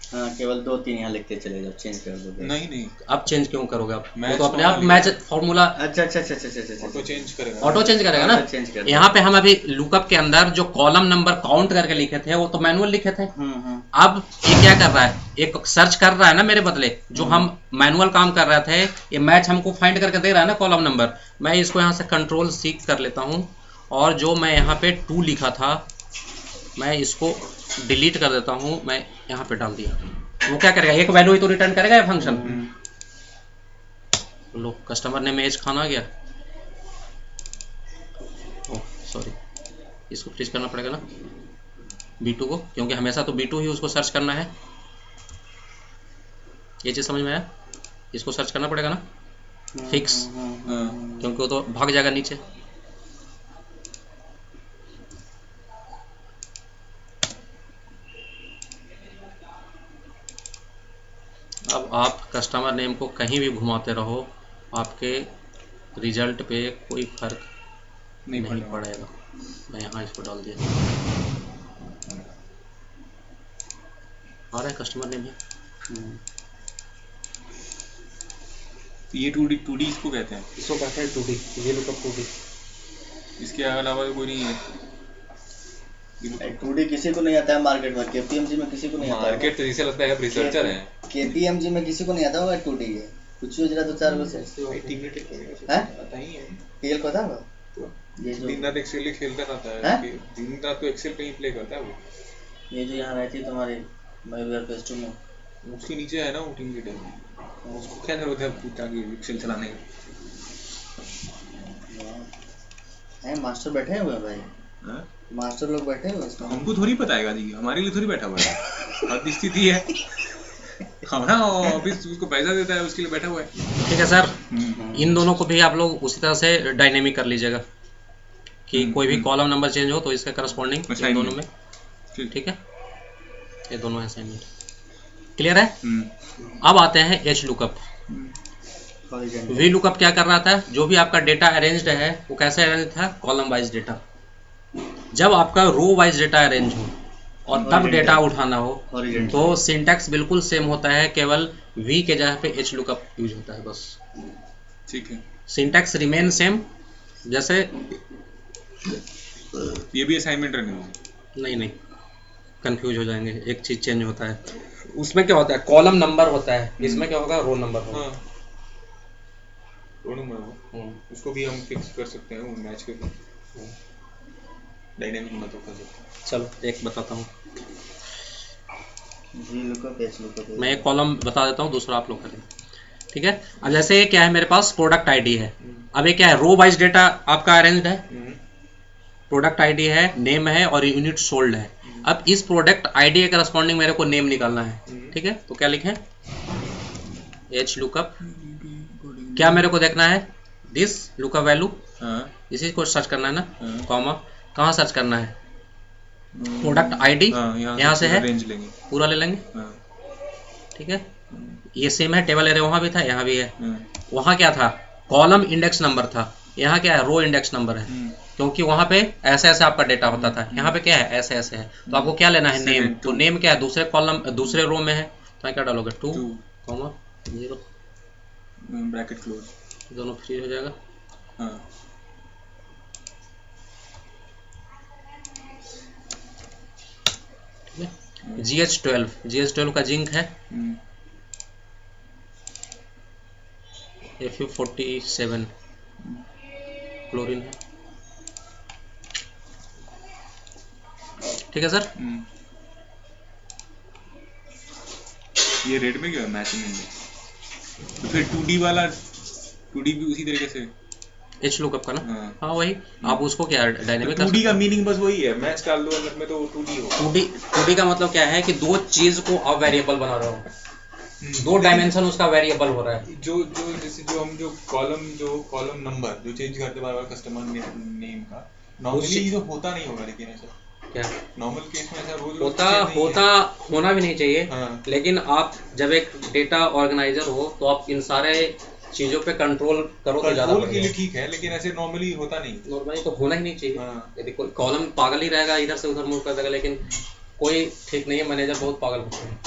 हाँ, केवल 2 3 यहाँ लिखते चले जाओ, चेंज कर दो। नहीं अब चेंज क्यों करोगे आप, वो मैच तो अपने आप मैच फार्मूला अच्छा, ऑटो चेंज करेगा, ऑटो चेंज करेगा ना। चेंज कर यहाँ पे हम अभी लुकअप के अंदर जो कॉलम नंबर काउंट करके लिखे थे वो तो मैनुअल लिखे थे। अब ये क्या कर रहा है, एक सर्च कर रहा है ना मेरे बदले, जो हम मैनुअल काम कर रहे थे, ये मैच हमको फाइंड करके दे रहा है ना कॉलम नंबर। मैं इसको यहाँ से कंट्रोल C कर लेता हूँ और जो मैं यहाँ पे 2 लिखा था मैं इसको डिलीट कर देता हूँ, मैं यहाँ पे डाल दिया। वो क्या करेगा, एक वैल्यू ही तो रिटर्न करेगा ये फंक्शन। लो, कस्टमर ने एज खान आ गया, ओह सॉरी, इसको फ्रीज करना पड़ेगा ना B2 को, क्योंकि हमेशा तो B2 ही उसको सर्च करना है। ये चीज़ समझ में आया? इसको सर्च करना पड़ेगा ना फिक्स, क्योंकि वो तो भाग जाएगा नीचे। अब आप कस्टमर नेम को कहीं भी घुमाते रहो, आपके रिजल्ट पे कोई फर्क नहीं पड़ेगा। मैं यहाँ इसको डाल दिया, आ रहा है कस्टमर नेम है। ये 2D इसको कहते हैं, इसको कहते हैं 2D, ये लुकअप 2D। इसके अलावा कोई नहीं है। 2D किसी को नहीं आता है मार्केट में, KPMG में किसी को नहीं आता है। मार्केट तो इसे लगता है आप रिसर्चर हैं। KPMG में किसी को नहीं आता होगा 2D के, कुछ जरा दो चार बजे भाई टीम ने टेक करेगा हैं? आता ही है। TL पता होगा ये जो दिन रात एक्सेल ही खेलता रहता है हैं? कि दिन रात तो एक्सेल पे ही प्ले करता है वो। ये जो यहाँ रहती है तुम्हारी मयूर पेस्टो में, उसके नीचे है ना वो टीम लीडर, उसको क्या जरूरत है पूछा कि एक्सेल चलाने की। हैं मास्टर बैठे हुए हैं भाई, हाँ? मास्टर लोग बैठे हुए हैं इसमें। हमको थोड़ी पता है जी, हमारे लिए थोड़ी बैठा हुआ है। अब स्थिति है हमारा ऑफिस उसको पैसा देता है, उसके लिए बैठा हुआ है। ठीक है सर, इन दोनों को भी आप लोग उसी तरह से डायनेमिक कर लीजिएगा कि कोई भी कॉलम नंबर चेंज हो तो इसके करस्पॉन्डिंग इन दोनों में। ठीक है, ये दोनों असाइनमेंट क्लियर है। अब आते हैं एच लुकअप। वी लुकअप क्या कर रहा था, जो भी आपका डेटा अरेंज्ड है वो कैसे अरेंज था, कॉलम वाइज डेटा। जब आपका रो वाइज डेटा अरेंज हो और तब डेटा उठाना हो तो सिंटैक्स बिल्कुल सेम होता है, केवल वी के जगह पे एच लुकअप यूज होता है बस। ठीक है, सिंटैक्स रिमेन सेम। जैसे ये भी असाइनमेंट रखनी है? नहीं, कंफ्यूज हो जाएंगे, एक चीज चेंज होता है। उसमें क्या होता है, कॉलम नंबर होता है, इसमें क्या होगा, रो नंबर होगा। हाँ, रो नंबर होगा, उसको भी हम फिक्स कर सकते हैं, वो मैच करके डायनामिक मत कर सकते हैं। चलो एक बताता हूँ, वी लुकअप एच लुकअप। मैं एक कॉलम बता देता हूँ, दूसरा आप लोग करें। ठीक है, अब जैसे ये क्या है, मेरे पास प्रोडक्ट आईडी है। अब ये क्या है, रो वाइज डेटा आपका अरेंज्ड है, प्रोडक्ट आईडी है, नेम है और यूनिट सोल्ड है। अब इस प्रोडक्ट आईडी के करस्पॉन्डिंग मेरे को नेम निकालना है। ठीक है, तो क्या लिखें, एच लुकअप। क्या मेरे को देखना है, दिस लुकअप वैल्यू, इसी को सर्च करना है ना, कॉमा कहाँ सर्च करना है, प्रोडक्ट आईडी यहाँ से है, रेंज लेंगे, पूरा ले लेंगे। ठीक है, ये सेम है, टेबल एरे वहाँ भी था, यहाँ भी है। वहाँ क्या था, कॉलम इंडेक्स नंबर था, यहाँ क्या है, रो इंडेक्स नंबर है, क्योंकि वहाँ पे ऐसे ऐसे आपका डेटा होता था, यहाँ पे क्या है, ऐसे ऐसे है। तो आपको क्या लेना है, नेम। तो नेम क्या है, दूसरे कॉलम दूसरे रो में है, तो क्या डालोगे, 2 कॉमा 0 ब्रैकेट क्लोज, दोनों फ्री हो जाएगा। हाँ, GH12 का जिंक है, Fu47 क्लोरीन है। ठीक है सर, ये रेड में क्या है, मैचिंग में। तो फिर 2D वाला 2D भी उसी तरीके से एच लुकअप का ना। हाँ वही, आप उसको क्या डायनेमिक। 2D का मीनिंग बस वही है, मैच डाल दो अंदर में तो 2D हो। 2D का मतलब क्या है कि दो चीज को आप वेरिएबल बना रहे हो, दो डायमेंशन उसका वेरिएबल हो रहा है। जो जैसे जो हम जो कॉलम नंबर जो चेंज करते बार कस्टमर नेम का, नॉर्मली जो होता नहीं होगा, लेकिन ऐसा क्या नॉर्मल केस में ऐसा रोज होना भी नहीं चाहिए। हाँ। लेकिन आप जब एक डेटा ऑर्गेनाइजर हो तो आप इन सारे चीजों पे कंट्रोल करो तो ज्यादा कंट्रोल के लिए ठीक है, लेकिन ऐसे नॉर्मली होता नहीं। नॉर्मली तो होना ही नहीं चाहिए। हाँ। यदि कोई कॉलम पागल ही रहेगा, इधर से उधर मूव कर देगा, लेकिन कोई ठीक नहीं है, मैनेजर बहुत पागल होते हैं।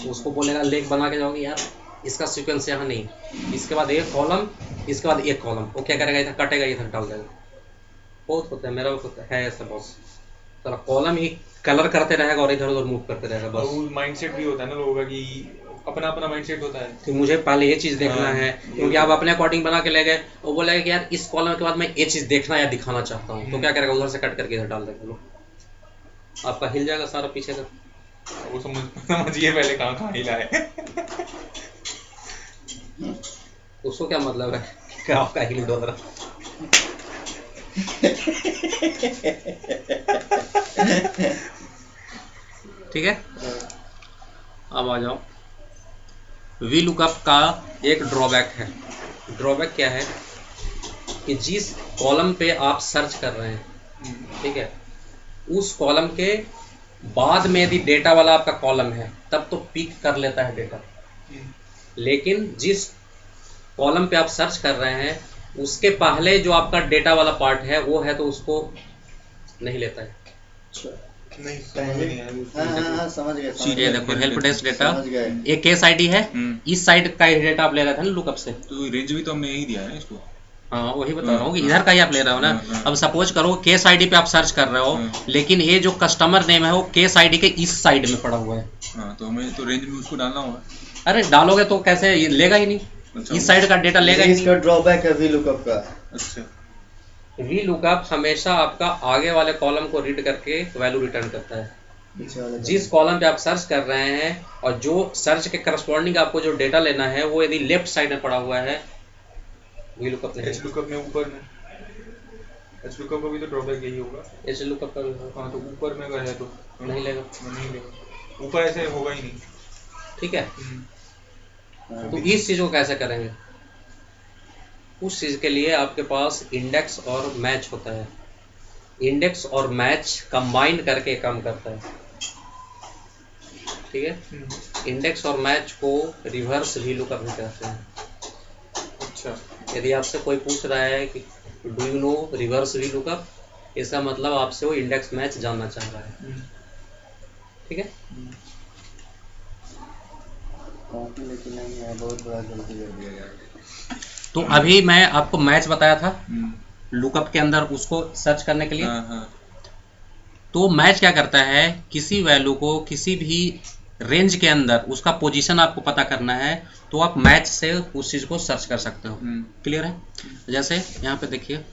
उसको बोलेगा लेख बना के जाओगे, यार इसका सीक्वेंस यहाँ नहीं, इसके बाद एक कॉलम, इसके बाद एक कॉलम, वो क्या करेगा, इधर कटेगा, इधर डाल देगा। बहुत होता है, मेरा है ऐसा बॉस, सारा कॉलम ही कलर करते रहेगा और इधर उधर मूव करते रहेगा बस। वो माइंडसेट भी होता है ना लोगों का कि अपना अपना माइंडसेट होता है कि मुझे पहले ये चीज़ देखना है, क्योंकि आप अपने अकॉर्डिंग बना के ले गए, वो बोलेगा कि यार इस कॉलम के बाद मैं ये चीज़ देखना या दिखाना चाहता हूँ, तो क्या करेगा, उधर से कट करके इधर डाल देगा, लो आपका हिल जाएगा सारा पीछे का। वो समझिए पहले कहाँ हिला है। उसको क्या मतलब है क्या आपका हिल डोल रहा। ठीक है, अब आ जाओ। वी लुकअप का एक ड्रॉबैक है। ड्रॉबैक क्या है कि जिस कॉलम पे आप सर्च कर रहे हैं, ठीक है, उस कॉलम के बाद में यदि डेटा वाला आपका कॉलम है तब तो पिक कर लेता है डेटा, लेकिन जिस कॉलम पे आप सर्च कर रहे हैं उसके पहले जो आपका डेटा वाला पार्ट है वो है तो उसको नहीं लेता है। नहीं समझ में नहीं आया। हाँ समझ गए ये देखो हेल्प डेस्क डेटा, समझ गए। एक केस आईडी है, इस साइड का ही डेटा आप ले रहे थे ना लुकअप से, तो रेंज भी तो हमने यही दिया है ना इसको। हाँ वही बता रहा हूँ कि इधर का ही आप ले रहे हो ना। अब सपोज करो केस आईडी पे आप सर्च कर रहे हो, लेकिन ये जो कस्टमर नेम है वो केस आईडी के इस साइड में पड़ा हुआ है। हाँ तो हमें तो रेंज में उसको डालना होगा। अरे डालोगे तो कैसे, ये लेगा ही नहीं, अच्छा, इस साइड का डेटा लेगा ही नहीं। इसका ड्रॉबैक है वी लुकअप का। अच्छा, वी लुकअप हमेशा आपका आगे वाले कॉलम को रीड करके वैल्यू रिटर्न करता है। जिस कॉलम पे आप सर्च कर रहे हैं और जो सर्च के करस्पॉन्डिंग आपको जो डेटा लेना है वो यदि लेफ्ट साइड में पड़ा हुआ है, वी लुकअप नहीं। एच लुकअप में ऊपर में, एच लुकअप का भी तो ड्रॉबैक यही होगा। एच लुकअप का भी होगा। हाँ तो ऊपर में अगर है तो नहीं लेगा, नहीं लेगा, ऊपर ऐसे होगा ही नहीं। ठीक है। तो इस चीज को कैसे करेंगे, उस चीज के लिए आपके पास इंडेक्स और मैच होता है। इंडेक्स और मैच कंबाइन करके काम करता है, ठीक है। इंडेक्स और मैच को रिवर्स वी लुकअप भी कहते हैं। अच्छा, यदि आपसे कोई पूछ रहा है कि do you know reverse V lookup, इसका मतलब आपसे वो इंडेक्स मैच जानना चाह रहा है, ठीक है। लेकिन नहीं है, बहुत बड़ा गलती कर दिया यार। तो अभी मैं आपको मैच बताया था लुकअप के अंदर उसको सर्च करने के लिए। तो मैच क्या करता है, किसी वैल्यू को किसी भी रेंज के अंदर उसका पोजीशन आपको पता करना है तो आप मैच से उस चीज को सर्च कर सकते हो। क्लियर है। जैसे यहाँ पे देखिए,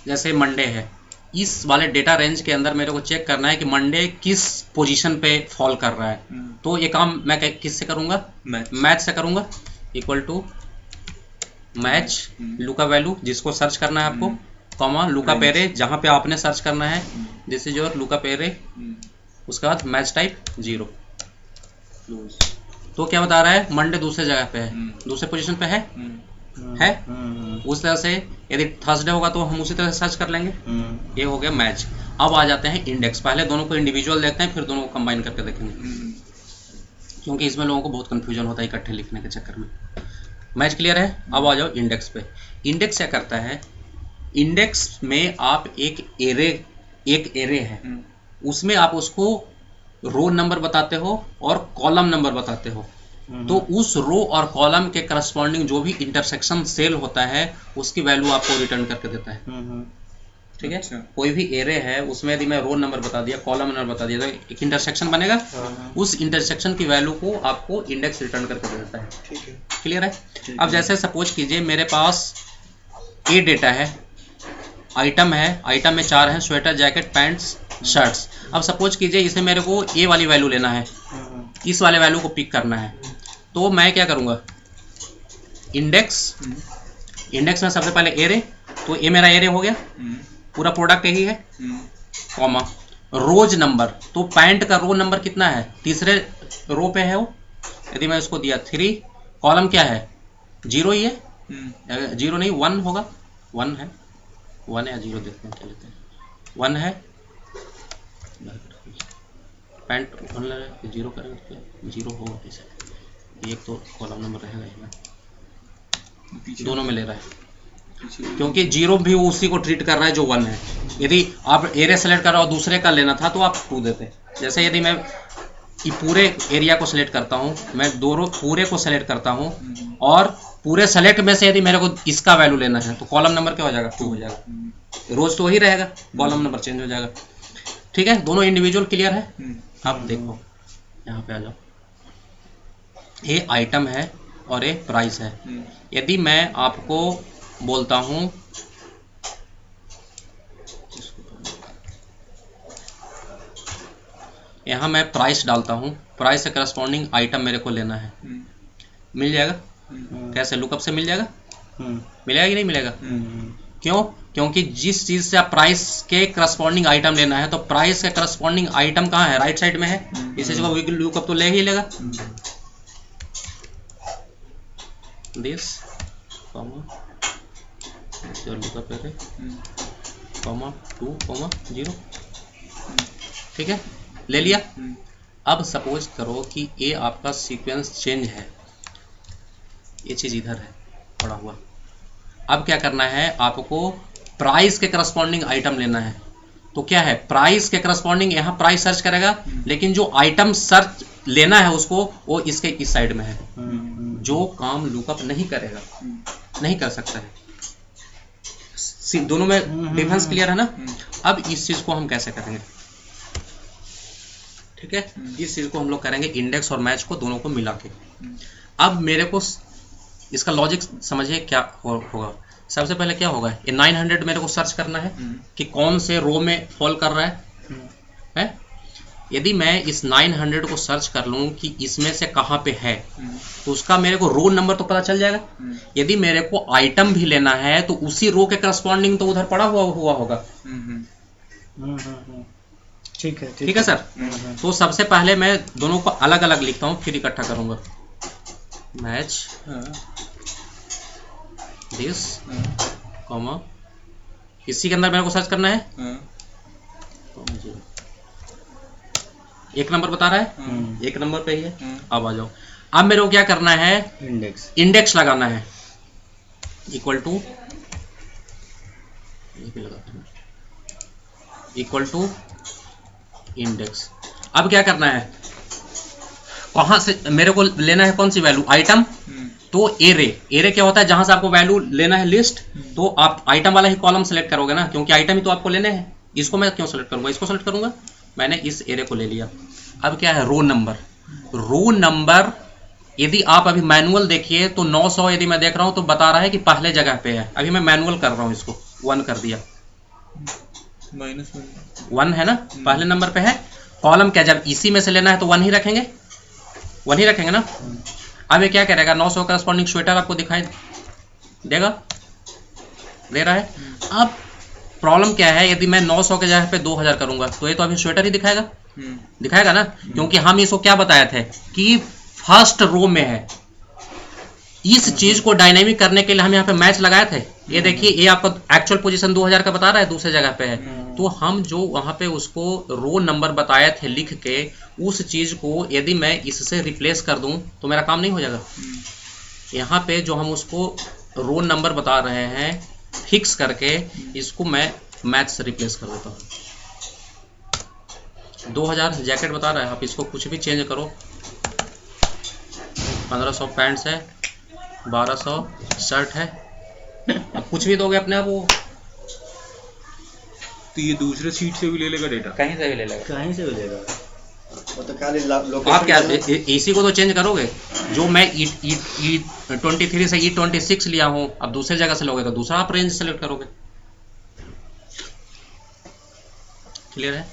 जैसे मंडे है, इस वाले डेटा रेंज के अंदर मेरे को चेक करना है कि मंडे किस पोजीशन पे फॉल कर रहा है। तो ये काम मैं किससे करूंगा, मैच से करूंगा। Equal to match lookup value जिसको सर्च करना है आपको, कॉमा लुकअप एरे जहां पे आपने सर्च करना है, this is your lookup array, उसके बाद मैच टाइप 0। तो क्या बता रहा है, मंडे दूसरे जगह पे है, दूसरे पोजीशन पे है। उस तरह से यदि थर्सडे होगा तो हम उसी तरह से सर्च कर लेंगे। ये हो गया मैच। अब आ जाते हैं इंडेक्स। पहले दोनों को इंडिविजुअल देखते हैं, फिर दोनों को कंबाइन करके देखेंगे, क्योंकि इसमें लोगों को बहुत कंफ्यूजन होता है इकट्ठे लिखने के चक्कर में। मैच क्लियर है। अब आ जाओ इंडेक्स पे। इंडेक्स क्या करता है, इंडेक्स में आप एक एरे है, उसमें आप उसको रो नंबर बताते हो और कॉलम नंबर बताते हो। तो उस रो और कॉलम के करस्पॉन्डिंग जो भी इंटरसेक्शन सेल होता है उसकी वैल्यू आपको रिटर्न करके देता है, ठीक है। अच्छा। कोई भी एरे है उसमें यदि मैं रो नंबर बता दिया, कॉलम नंबर बता दिया, तो एक इंटरसेक्शन बनेगा। उस इंटरसेक्शन की वैल्यू को आपको इंडेक्स रिटर्न करके दे देता है, ठीक है। क्लियर है। अब जैसे सपोज कीजिए मेरे पास ए डेटा है, आइटम है, आइटम में 4 हैं, स्वेटर, जैकेट, पैंट्स, शर्ट्स। अब सपोज कीजिए इसे मेरे को ए वाली वैल्यू लेना है, इस वाले वैल्यू को पिक करना है। तो मैं क्या करूंगा, इंडेक्स में सबसे पहले एरे, तो ए मेरा एरे हो गया, पूरा प्रोडक्ट यही है, कॉमा रोज नंबर, तो पैंट का रो नंबर कितना है, तीसरे रो पे है वो। यदि मैं इसको दिया 3, कॉलम क्या है 0 ही है, 0 नहीं 1 होगा, 1 है, 1 या 0 देखते हैं, क्या लेते हैं, 1 है, पैंट 1 0 करेंगे तो 0 होगा कैसे, एक तो कॉलम नंबर रहेगा इसमें, दोनों में ले रहा है, क्योंकि 0 भी उसी को ट्रीट कर रहा है जो 1 है। यदि आप एरे सेलेक्ट कर रहे हो दूसरे का लेना था तो आप 2 देते। जैसे यदि मैं पूरे एरिया को सेलेक्ट करता हूँ, मैं दोनों पूरे को सेलेक्ट करता हूँ और पूरे सेलेक्ट में से यदि मेरे को इसका वैल्यू लेना है तो कॉलम नंबर क्या हो जाएगा, 2 हो जाएगा। रोज तो वही रहेगा, कॉलम नंबर चेंज हो जाएगा, ठीक है। दोनों इंडिविजुअल क्लियर है। अब देखो यहाँ पे आ जाओ, ये आइटम है और ये प्राइस है। यदि मैं आपको बोलता हूं, यहां मैं प्राइस डालता हूं, प्राइस से करस्पॉन्डिंग आइटम मेरे को लेना है, मिल जाएगा। कैसे लुकअप से मिल जाएगा, हम्म, मिलेगा कि नहीं मिलेगा? हम्म, क्यों? क्योंकि जिस चीज से आप प्राइस के करस्पॉन्डिंग आइटम लेना है तो प्राइस के करस्पॉन्डिंग आइटम कहाँ है? राइट साइड में है। इस चीज को लुकअप तो लेगा ही लेगा। दिस कॉमा लुकअप है कॉमा 2 कॉमा 0, ठीक है, ले लिया। अब सपोज करो कि ये आपका सीक्वेंस चेंज है, ये चीज इधर है पड़ा हुआ। अब क्या करना है, आपको प्राइस के करस्पॉन्डिंग आइटम लेना है। तो क्या है, प्राइस के करस्पॉन्डिंग यहाँ प्राइस सर्च करेगा, लेकिन जो आइटम सर्च लेना है उसको वो इसके इस साइड में है, जो काम लुकअप नहीं करेगा, नहीं कर सकता है। दोनों में डिफरेंस क्लियर है ना? अब इस चीज को हम कैसे करेंगे, ठीक है, इस चीज को हम लोग करेंगे इंडेक्स और मैच को दोनों को मिला के। अब मेरे को इसका लॉजिक समझिए क्या होगा। सबसे पहले क्या होगा, ये 900 मेरे को सर्च करना है कि कौन से रो में फॉल कर रहा है? यदि मैं इस 900 को सर्च कर लूं कि इसमें से कहाँ पे है, तो उसका मेरे को रो नंबर तो पता चल जाएगा। यदि मेरे को आइटम भी लेना है तो उसी रो के करस्पॉन्डिंग तो उधर पड़ा हुआ होगा। ठीक है, ठीक है सर। तो सबसे पहले मैं दोनों को अलग अलग लिखता हूँ, फिर इकट्ठा करूंगा। मैच दिस कॉमा, इसी के अंदर मेरे को सर्च करना है। एक नंबर बता रहा है, एक नंबर पे ही है। अब आ जाओ, अब मेरे को क्या करना है, इंडेक्स लगाना है, इक्वल टू इंडेक्स। अब क्या करना है, कहां से मेरे को लेना है, कौन सी वैल्यू, आइटम। तो एरे क्या होता है, जहां से आपको वैल्यू लेना है लिस्ट, तो आप आइटम वाला ही कॉलम सेलेक्ट करोगे ना, क्योंकि आइटम ही तो आपको लेने हैं। इसको मैं क्यों सेलेक्ट करूंगा, इसको सेलेक्ट करूंगा। मैंने इस एरे को ले लिया। अब क्या है, रो नंबर यदि आप अभी मैनुअल देखिए तो 900 यदि मैं देख रहा हूं तो बता रहा है कि पहले जगह पे है। अभी मैं मैनुअल कर रहा हूं, इसको 1 कर दिया, -1 है ना, पहले नंबर पे है। कॉलम क्या, जब इसी में से लेना है तो 1 ही रखेंगे ना। अब ये क्या करेगा, 900 करस्पॉन्डिंग स्वेटर आपको दिखाई देगा, दे रहा है। अब प्रॉब्लम क्या है, यदि मैं 900 के जगह पे 2000 करूंगा तो ये तो अभी स्वेटर ही दिखाएगा ना, क्योंकि हम इसको क्या बताए थे कि फर्स्ट रो में है। इस चीज को डायनेमिक करने के लिए हम यहाँ पे मैच लगाए थे। ये देखिए, ये आपका एक्चुअल पोजीशन 2000 का बता रहा है, दूसरे जगह पे है। तो हम जो वहां पे उसको रो नंबर बताए थे लिख के, उस चीज को यदि मैं इससे रिप्लेस कर दूं तो मेरा काम नहीं हो जाएगा। यहाँ पे जो हम उसको रो नंबर बता रहे हैं फिक्स करके, इसको मैं मैच से रिप्लेस कर देता हूँ। 2000 जैकेट बता रहा है, आप इसको कुछ भी चेंज करो। 1500 पैंट्स है, 1200 शर्ट है, अब कुछ भी दोगे अपने आप वो। तो ये दूसरे सीट से भी ले लेगा डेटा, कहीं से भी ले लेगा, कहीं से भी लेगा। वो तो खाली आप क्या इसी को तो चेंज करोगे। जो मैं E23 से E26 लिया हूँ, अब दूसरे जगह से लोगे तो दूसरा आप रेंज सेलेक्ट करोगे। क्लियर है?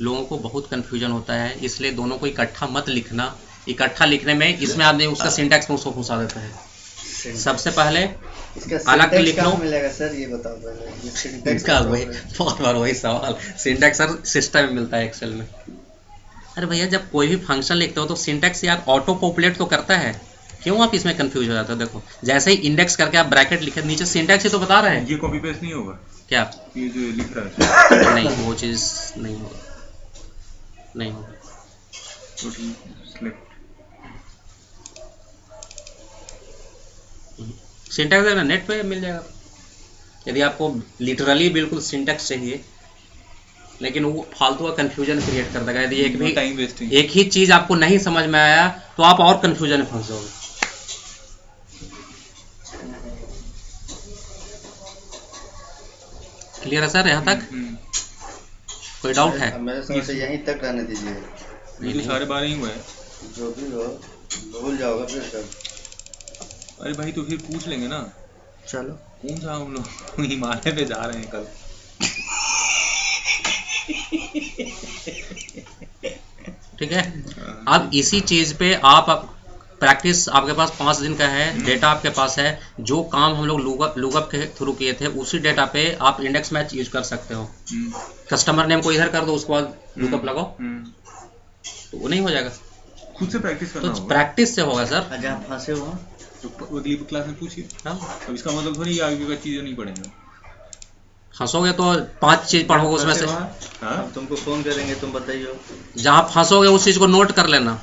लोगों को बहुत कंफ्यूजन होता है, इसलिए दोनों को इकट्ठा मत लिखना। इकट्ठा लिखने में इसमें आदमी उसका सिंटैक्स में उसको घुसा देता है। सबसे पहले अलग लिख लो। मिलेगा सर, ये बताओ पहले सिंटैक्स का वही बहुत बार वही सवाल, सिंटैक्स सर सिस्टम में मिलता है एक्सेल में। अरे भैया, जब कोई भी फंक्शन लिखते हो तो सिंटैक्स यार ऑटो पॉपुलेट तो करता है, क्यों आप इसमें कंफ्यूज हो जाते हो। देखो, जैसे ही इंडेक्स करके आप ब्रैकेट लिखे, नीचे सिंटैक्स ही तो बता रहे हैं। ये कॉपी पेस्ट नहीं होगा क्या, ये जो लिख रहा है? नहीं, वो चीज नहीं होगा। सिंटैक्स है ना, नेट पे मिल जाएगा। यदि आपको लिटरली बिल्कुल सिंटैक्स चाहिए, लेकिन वो फालतू का कंफ्यूजन क्रिएट कर देगा। यदि एक ही चीज आपको नहीं समझ में आया तो आप और कंफ्यूजन में फंस जाओगे। क्लियर है सर, यहाँ तक कोई डाउट है? मेरे समझ से यहीं तक रहने दीजिए। ये सारे बार ही हुआ है, जो भी हो भूल जाओगे फिर सब। अरे भाई, तो फिर पूछ लेंगे ना। चलो, कौन सा हम लोग हिमालय पे जा रहे हैं कल। ठीक है, अब इसी चीज पे आप प्रैक्टिस आपके पास 5 दिन का है, डेटा आपके पास है, जो काम हम लोग लुकअप के थ्रू किए थे उसी डेटा पे आप इंडेक्स मैच यूज कर सकते हो। कस्टमर नेम को इधर कर दो, उसके बाद लुकअप लगाओ, तो वो नहीं हो जाएगा। खुद से प्रैक्टिस करना तो होगा। प्रैक्टिस से होगा सर। जहाँ फंसे हो तो अगली क्लास में पूछिए। हाँ, अब इसका मतलब थोड़ी आगे का चीजें नहीं पढ़ेंगे। फंसोगे तो 5 चीज पढ़ोगे उसमें से। हाँ हम तुमको फोन करेंगे, तुम बताइए। जहाँ फंसोगे उस चीज को नोट कर लेना,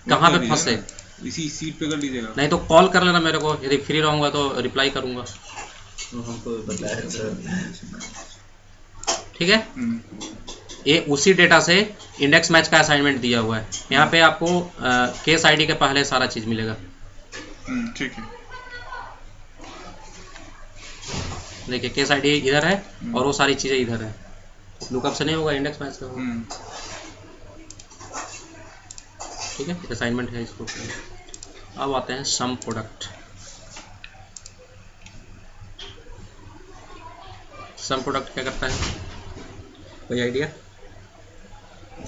कहाँ पे फंसे। इसी सीट पे कर लीजिएगा। नहीं तो कॉल कर लेना मेरे को, यदि फ्री रहूंगा तो रिप्लाई करूंगा। हमको बताया सर। ठीक है, ये उसी डेटा से इंडेक्स मैच का असाइनमेंट दिया हुआ है। यहाँ पे आपको केस आईडी के पहले सारा चीज मिलेगा। ठीक है, देखिए केस आईडी इधर है और वो सारी चीजें इधर है। लुकअप से नहीं होगा, इंडेक्स मैच से होगा। ठीक है, असाइनमेंट है इसको। अब आते हैं सम प्रोडक्ट। सम प्रोडक्ट क्या करता है, कोई आइडिया?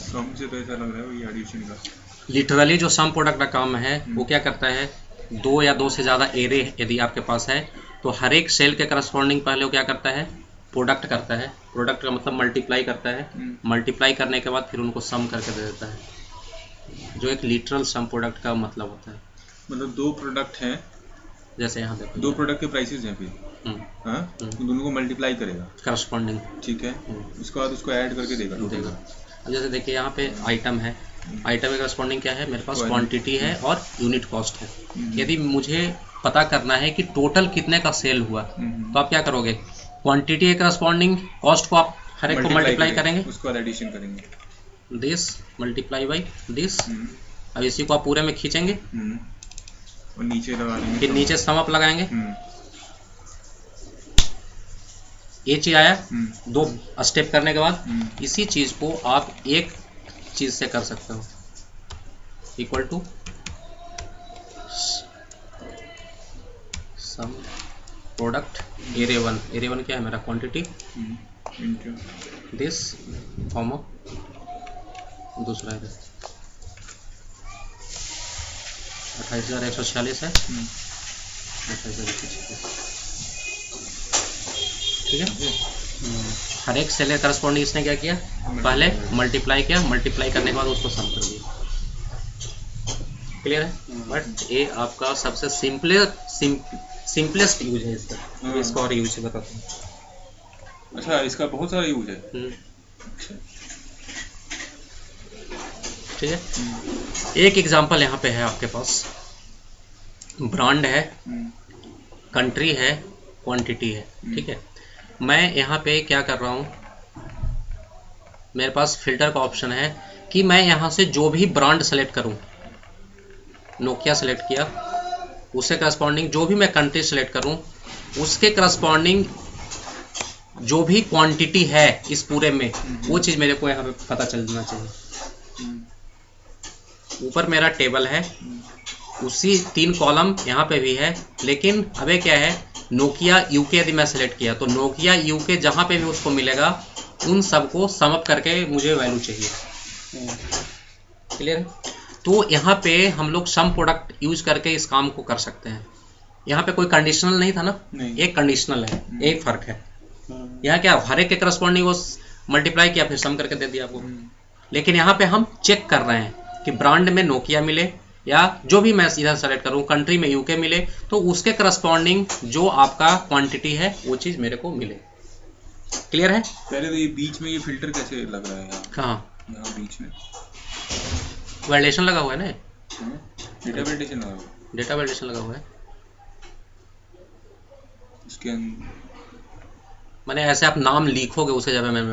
सम से तो ऐसा लग रहा है वही एडिशन का। लिटरली जो सम प्रोडक्ट का काम है वो क्या करता है, 2 या 2 से ज़्यादा एरे यदि आपके पास है तो हर एक सेल के करस्पॉन्डिंग पहले वो क्या करता है, प्रोडक्ट करता है। प्रोडक्ट का मतलब मल्टीप्लाई करता है। मल्टीप्लाई करने के बाद फिर उनको सम करके दे देता है, जो एक लिटरल सम प्रोडक्ट का मतलब होता है। मतलब 2 प्रोडक्ट हैं, जैसे यहाँ देखो 2 प्रोडक्ट के प्राइसेस हैं, फिर हाँ तो दोनों को मल्टीप्लाई करेगा, करस्पॉन्डिंग। ठीक है, उसके बाद उसको ऐड करके देगा। अब जैसे देखिए यहाँ पे आइटम है, आइटम के करस्पॉन्डिंग क्या है, मेरे पास क्वांटिटी है और यूनिट कॉस्ट है। यदि मुझे पता करना है कि टोटल कितने का सेल हुआ तो आप क्या करोगे, क्वांटिटी के करस्पॉन्डिंग कॉस्ट को आप हर एक को मल्टीप्लाई करेंगे, उसके बाद एडिशन करेंगे, दिस मल्टीप्लाई बाई दिस। अब इसी को आप पूरे में खींचेंगे और नीचे लगा देंगे, फिर नीचे सम अप लगाएंगे। ये चीज आया 2 स्टेप करने के बाद इसी चीज को आप एक चीज से कर सकते हो, equal to sum product array 1। Array 1 क्या है मेरा, क्वांटिटी, दिस कॉमा दूसरा है 28,146 है, 28,146। ठीक है, हर एक सेल करस्पॉन्डिंग इसने क्या किया, पहले मल्टीप्लाई किया, मल्टीप्लाई करने के बाद उसको सम कर दिया। क्लियर है? बट ये आपका सबसे सिंपलेस्ट यूज है इसका। इसका और यूज बताता हूँ। अच्छा, इसका बहुत सारा यूज है। ठीक है, एक एग्जांपल यहाँ पे है आपके पास, ब्रांड है, कंट्री है, क्वांटिटी है। ठीक है, मैं यहाँ पे क्या कर रहा हूँ, मेरे पास फिल्टर का ऑप्शन है कि मैं यहाँ से जो भी ब्रांड सेलेक्ट करूँ, नोकिया सेलेक्ट किया, उससे करस्पॉन्डिंग जो भी मैं कंट्री सेलेक्ट करूँ उसके करस्पॉन्डिंग जो भी क्वांटिटी है इस पूरे में, वो चीज़ मेरे को यहाँ पे पता चलना चाहिए। ऊपर मेरा टेबल है, उसी 3 कॉलम यहाँ पे भी है, लेकिन अबे क्या है, नोकिया यूके यदि मैं सेलेक्ट किया तो नोकिया यूके जहाँ पे भी उसको मिलेगा उन सबको सम अप करके मुझे वैल्यू चाहिए। क्लियर है? तो यहाँ पे हम लोग सम प्रोडक्ट यूज करके इस काम को कर सकते हैं। यहाँ पे कोई कंडीशनल नहीं था ना, एक कंडीशनल है, एक फर्क है। यहाँ क्या, हर एक के करस्पॉन्डिंग वो मल्टीप्लाई किया फिर सम करके दे दिया आपको। लेकिन यहाँ पे हम चेक कर रहे हैं कि ब्रांड में नोकिया मिले या जो भी मैं इधर सेलेक्ट करूँ, कंट्री में यूके मिले, तो उसके करस्पॉन्डिंग जो आपका क्वांटिटी है वो चीज़ मेरे को मिले। क्लियर है? पहले तो ये बीच में ये फिल्टर कैसे लग रहा है यहाँ? कहाँ? यहाँ बीच में वैलिडेशन लगा हुआ है ना, डेटा वैलिडेशन लगा हुआ है। डेटा वैलिडेशन लगा हुआ है। उसके अंदर मैंने ऐसे आप नाम लिखोगे उसे जब मैं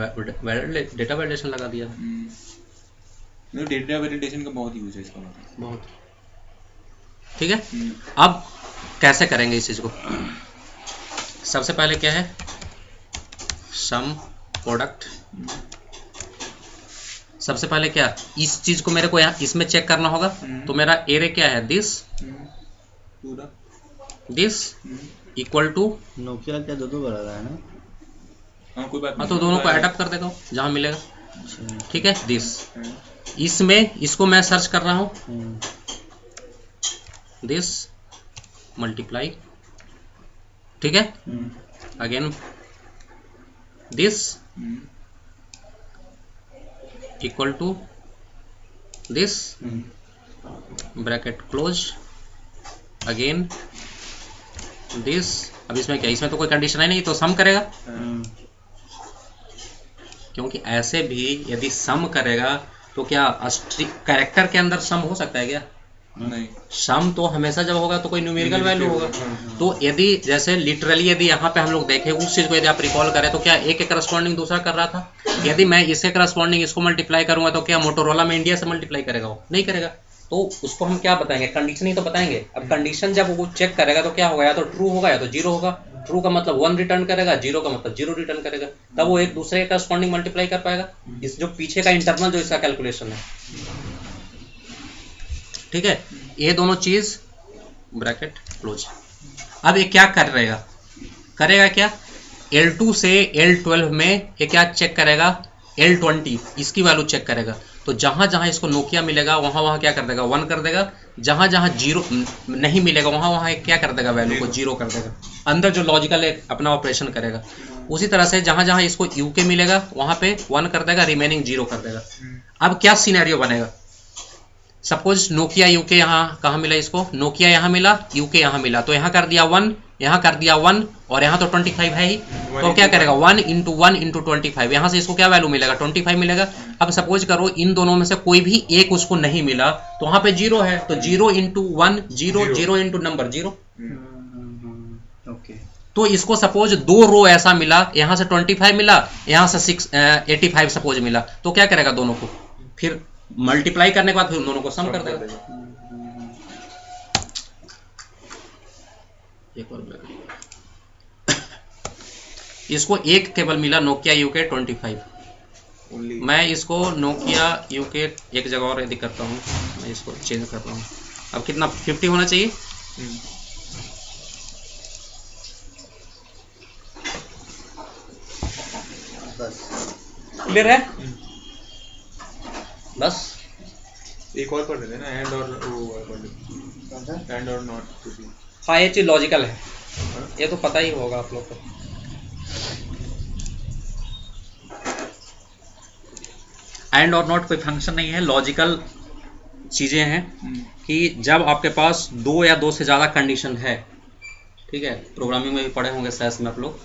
डेटा वैलिडेशन लगा दिया। डेटा वैलिडेशन का बहुत यूज है इसका, मतलब बहुत। ठीक है, अब कैसे करेंगे इस चीज़ को? सबसे पहले क्या है, सम प्रोडक्ट। सबसे पहले क्या, इस चीज को मेरे को यहाँ इसमें चेक करना होगा। तो मेरा एरे क्या है, दिस पूरा दिस इक्वल टू नोकिया क्या दो बड़ा रहा है ना? हाँ, कोई बात हाँ, नहीं। तो दोनों को एडअप कर देता हूँ जहाँ मिलेगा। ठीक है, दिस, इसमें इसको मैं सर्च कर रहा हूँ, दिस मल्टीप्लाई, ठीक है, again this equal to this, bracket close, again this. अब इसमें क्या, इसमें तो कोई कंडीशन है नहीं, तो सम करेगा, क्योंकि ऐसे भी यदि सम करेगा तो क्या कैरेक्टर के अंदर सम हो सकता है क्या? नहीं, सम तो हमेशा जब होगा तो कोई न्यूमेरिकल वैल्यू होगा। तो यदि जैसे लिटरली यदि यहाँ पे हम लोग देखें उस चीज को यदि आप रिकॉल करें तो क्या एक के करस्पॉन्डिंग दूसरा कर रहा था? यदि मैं इसके करस्पॉन्डिंग इसको मल्टीप्लाई करूंगा तो क्या मोटोरोला में इंडिया से मल्टीप्लाई करेगा? वो नहीं करेगा। तो उसको हम क्या बताएंगे? कंडीशन ही तो बताएंगे। अब कंडीशन जब वो चेक करेगा तो क्या होगा, या तो ट्रू होगा या तो जीरो होगा। ट्रू का मतलब 1 रिटर्न करेगा, जीरो का मतलब 0 रिटर्न करेगा, तब वो एक दूसरे के करस्पॉन्डिंग मल्टीप्लाई कर पाएगा। इस जो पीछे का इंटरनल जो इसका कैलकुलेशन है, ठीक है, ये दोनों चीज ब्रैकेट क्लोज। अब ये क्या करेगा क्या, L2 से L12 में ये क्या चेक करेगा, L20 इसकी वैल्यू चेक करेगा। तो जहां जहां इसको नोकिया मिलेगा वहां वहां क्या कर देगा, 1 कर देगा। जहां जहां जीरो नहीं मिलेगा वहां वहां क्या कर देगा, वैल्यू को 0 कर देगा। अंदर जो लॉजिकल एक अपना ऑपरेशन करेगा। उसी तरह से जहां जहां इसको यूके मिलेगा वहां पे 1 कर देगा, रिमेनिंग 0 कर देगा। अब क्या सिनेरियो बनेगा, सपोज नोकिया यूके यहाँ कहाँ मिला, इसको नोकिया यहाँ मिला, यूके यहाँ मिला, तो यहाँ कर दिया 1, यहाँ कर दिया 1 और यहाँ तो 25 है ही, तो क्या करेगा 1 इंटू 1 इंटू 25, यहाँ से इसको क्या वैल्यू मिलेगा, 25 मिलेगा। अब सपोज करो इन दोनों में से कोई भी एक उसको नहीं मिला तो वहाँ पे 0 है, तो 0 इंटू 1 0, 0 इंटू नंबर 0। तो इसको सपोज 2 रो ऐसा मिला, यहाँ से 25 मिला, यहाँ से 85 सपोज मिला, तो क्या करेगा, दोनों को फिर मल्टीप्लाई करने के बाद फिर उन दोनों को सम कर देगा। एक और इसको एक केवल मिला नोकिया यूके 25, मैं इसको नोकिया यूके एक जगह और यदि करता हूँ, मैं इसको चेंज कर रहा हूँ। अब कितना 50 होना चाहिए, क्लियर है? बस एक और कर देते ना, एंड और एंड और नॉट। हाँ ये चीज लॉजिकल है, ये तो पता ही होगा आप लोग को। एंड और नॉट कोई फंक्शन नहीं है, लॉजिकल चीजें हैं कि जब आपके पास 2 या 2 से ज्यादा कंडीशन है, ठीक है, प्रोग्रामिंग में भी पढ़े होंगे सैस में आप लोग।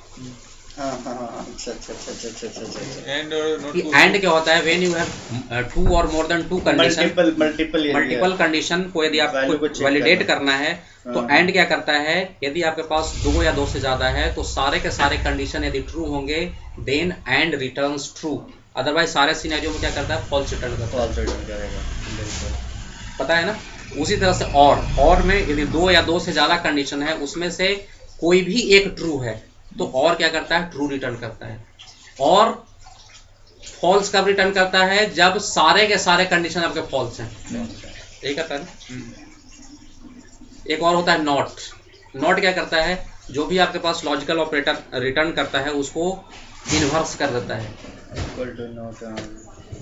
एंड क्या होता है, व्हेन यू हैव 2 और more than 2 condition, multiple condition को यदि आपको वैलिडेट करना है तो एंड क्या करता है, यदि आपके पास 2 या 2 से ज्यादा है तो सारे के सारे कंडीशन यदि ट्रू होंगे then and returns true, otherwise सारे सिनेरियो में क्या करता है, फॉल्स रिटर्न करता है। पता है ना? उसी तरह से और में यदि 2 या 2 से ज्यादा कंडीशन है, उसमें से कोई भी एक ट्रू है तो और क्या करता है, ट्रू रिटर्न करता है। और फॉल्स कब रिटर्न करता है, जब सारे के सारे कंडीशन आपके फॉल्स हैं, यही करता है ना। एक और होता है नॉट क्या करता है, जो भी आपके पास लॉजिकल ऑपरेटर रिटर्न करता है उसको इनवर्स कर देता है।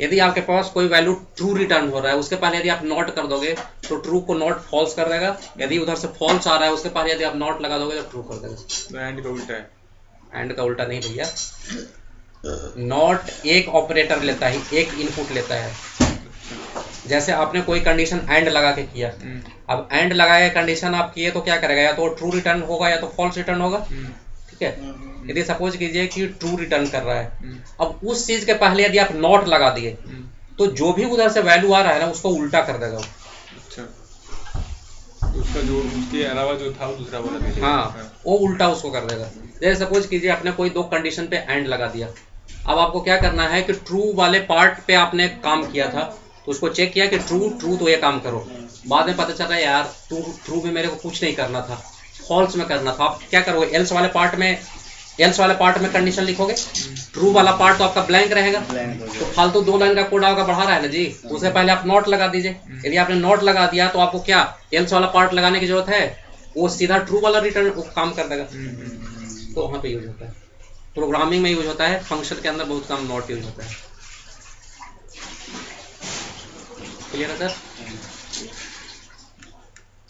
यदि आपके पास कोई वैल्यू ट्रू रिटर्न हो रहा है, उसके पहले यदि आप नॉट कर दोगे तो ट्रू को नॉट फॉल्स कर देगा। यदि उधर से फॉल्स आ रहा है उसके पहले यदि आप नॉट लगा दोगे तो ट्रू कर देगा। एंड का उल्टा है, एंड का उल्टा नहीं भैया, नॉट एक ऑपरेटर लेता है, एक इनपुट लेता है। जैसे आपने कोई कंडीशन एंड लगा के किया, अब एंड लगाए कंडीशन आप किए तो क्या करेगा, या तो ट्रू रिटर्न होगा या तो फॉल्स रिटर्न होगा, ठीक है। यदि सपोज कीजिए कि ट्रू रिटर्न कर रहा है, अब उस चीज के पहले यदि आप नॉट लगा दिए तो जो भी उधर से वैल्यू आ रहा है ना उसको उल्टा कर देगा। अच्छा, तो उसका जो उसके अलावा जो था वो दूसरा वाला दे देगा। हाँ, वो उल्टा उसको कर देगा। जैसे सपोज कीजिए आपने कोई 2 कंडीशन पे एंड लगा दिया, अब आपको क्या करना है कि ट्रू वाले पार्ट पे आपने काम किया था तो उसको चेक किया कि ट्रू तो ये काम करो, बाद में पता चला यार ट्रू में मेरे को कुछ नहीं करना था, फॉल्स में करना था। आप क्या करोगे, एल्स वाले पार्ट में कंडीशन लिखोगे, ट्रू वाला पार्ट तो आपका ब्लैंक रहेगा, तो फालतू 2 लाइन का कोड आपका बढ़ा रहा है ना जी, उससे पहले आप नॉट लगा दीजिए। यदि आपने नॉट लगा दिया तो आपको क्या एल्स वाला पार्ट लगाने की जरूरत है, वो सीधा ट्रू वाला रिटर्न काम कर देगा। तो वहाँ पे यूज होता है, प्रोग्रामिंग में यूज होता है, फंक्शन के अंदर बहुत कम नॉट यूज होता है। क्लियर है सर?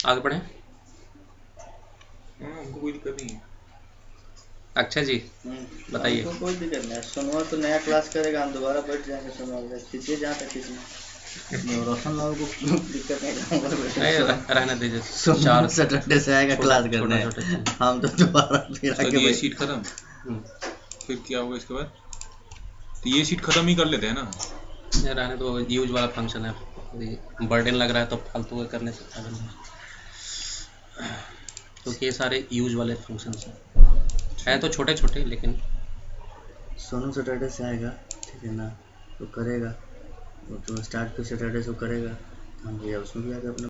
आगे बढ़े। हाँ, हमको कोई दिक्कत नहीं है। अक्षय जी बताइए। हमको कोई दिक्कत नहीं, सोनुआ तो नया क्लास करेगा, हम दोबारा बैठ जाएंगे सोनुआ के साथ, खींचिए जहाँ तक खींचना। रोशन लाल को दिक्कत नहीं, नहीं रहने दीजिए। चार सैटरडे से आएगा क्लास करने, छोटे हम तो दोबारा फिर उसका आके ये बैठ- शीट खत्म, फिर क्या होगा इसके बाद? तो ये शीट खत्म ही कर लेते हैं ना। रहने तो यूज वाला फंक्शन है, बर्डन लग रहा है तो फालतू का करने से फायदा नहीं, क्योंकि ये सारे यूज वाले फंक्शन हैं तो छोटे छोटे, लेकिन सोनू सैटरडे से आएगा, ठीक है ना, तो करेगा, वो तो स्टार्ट तो सैटरडे से करेगा, हम भैया उसमें भी आगे अपना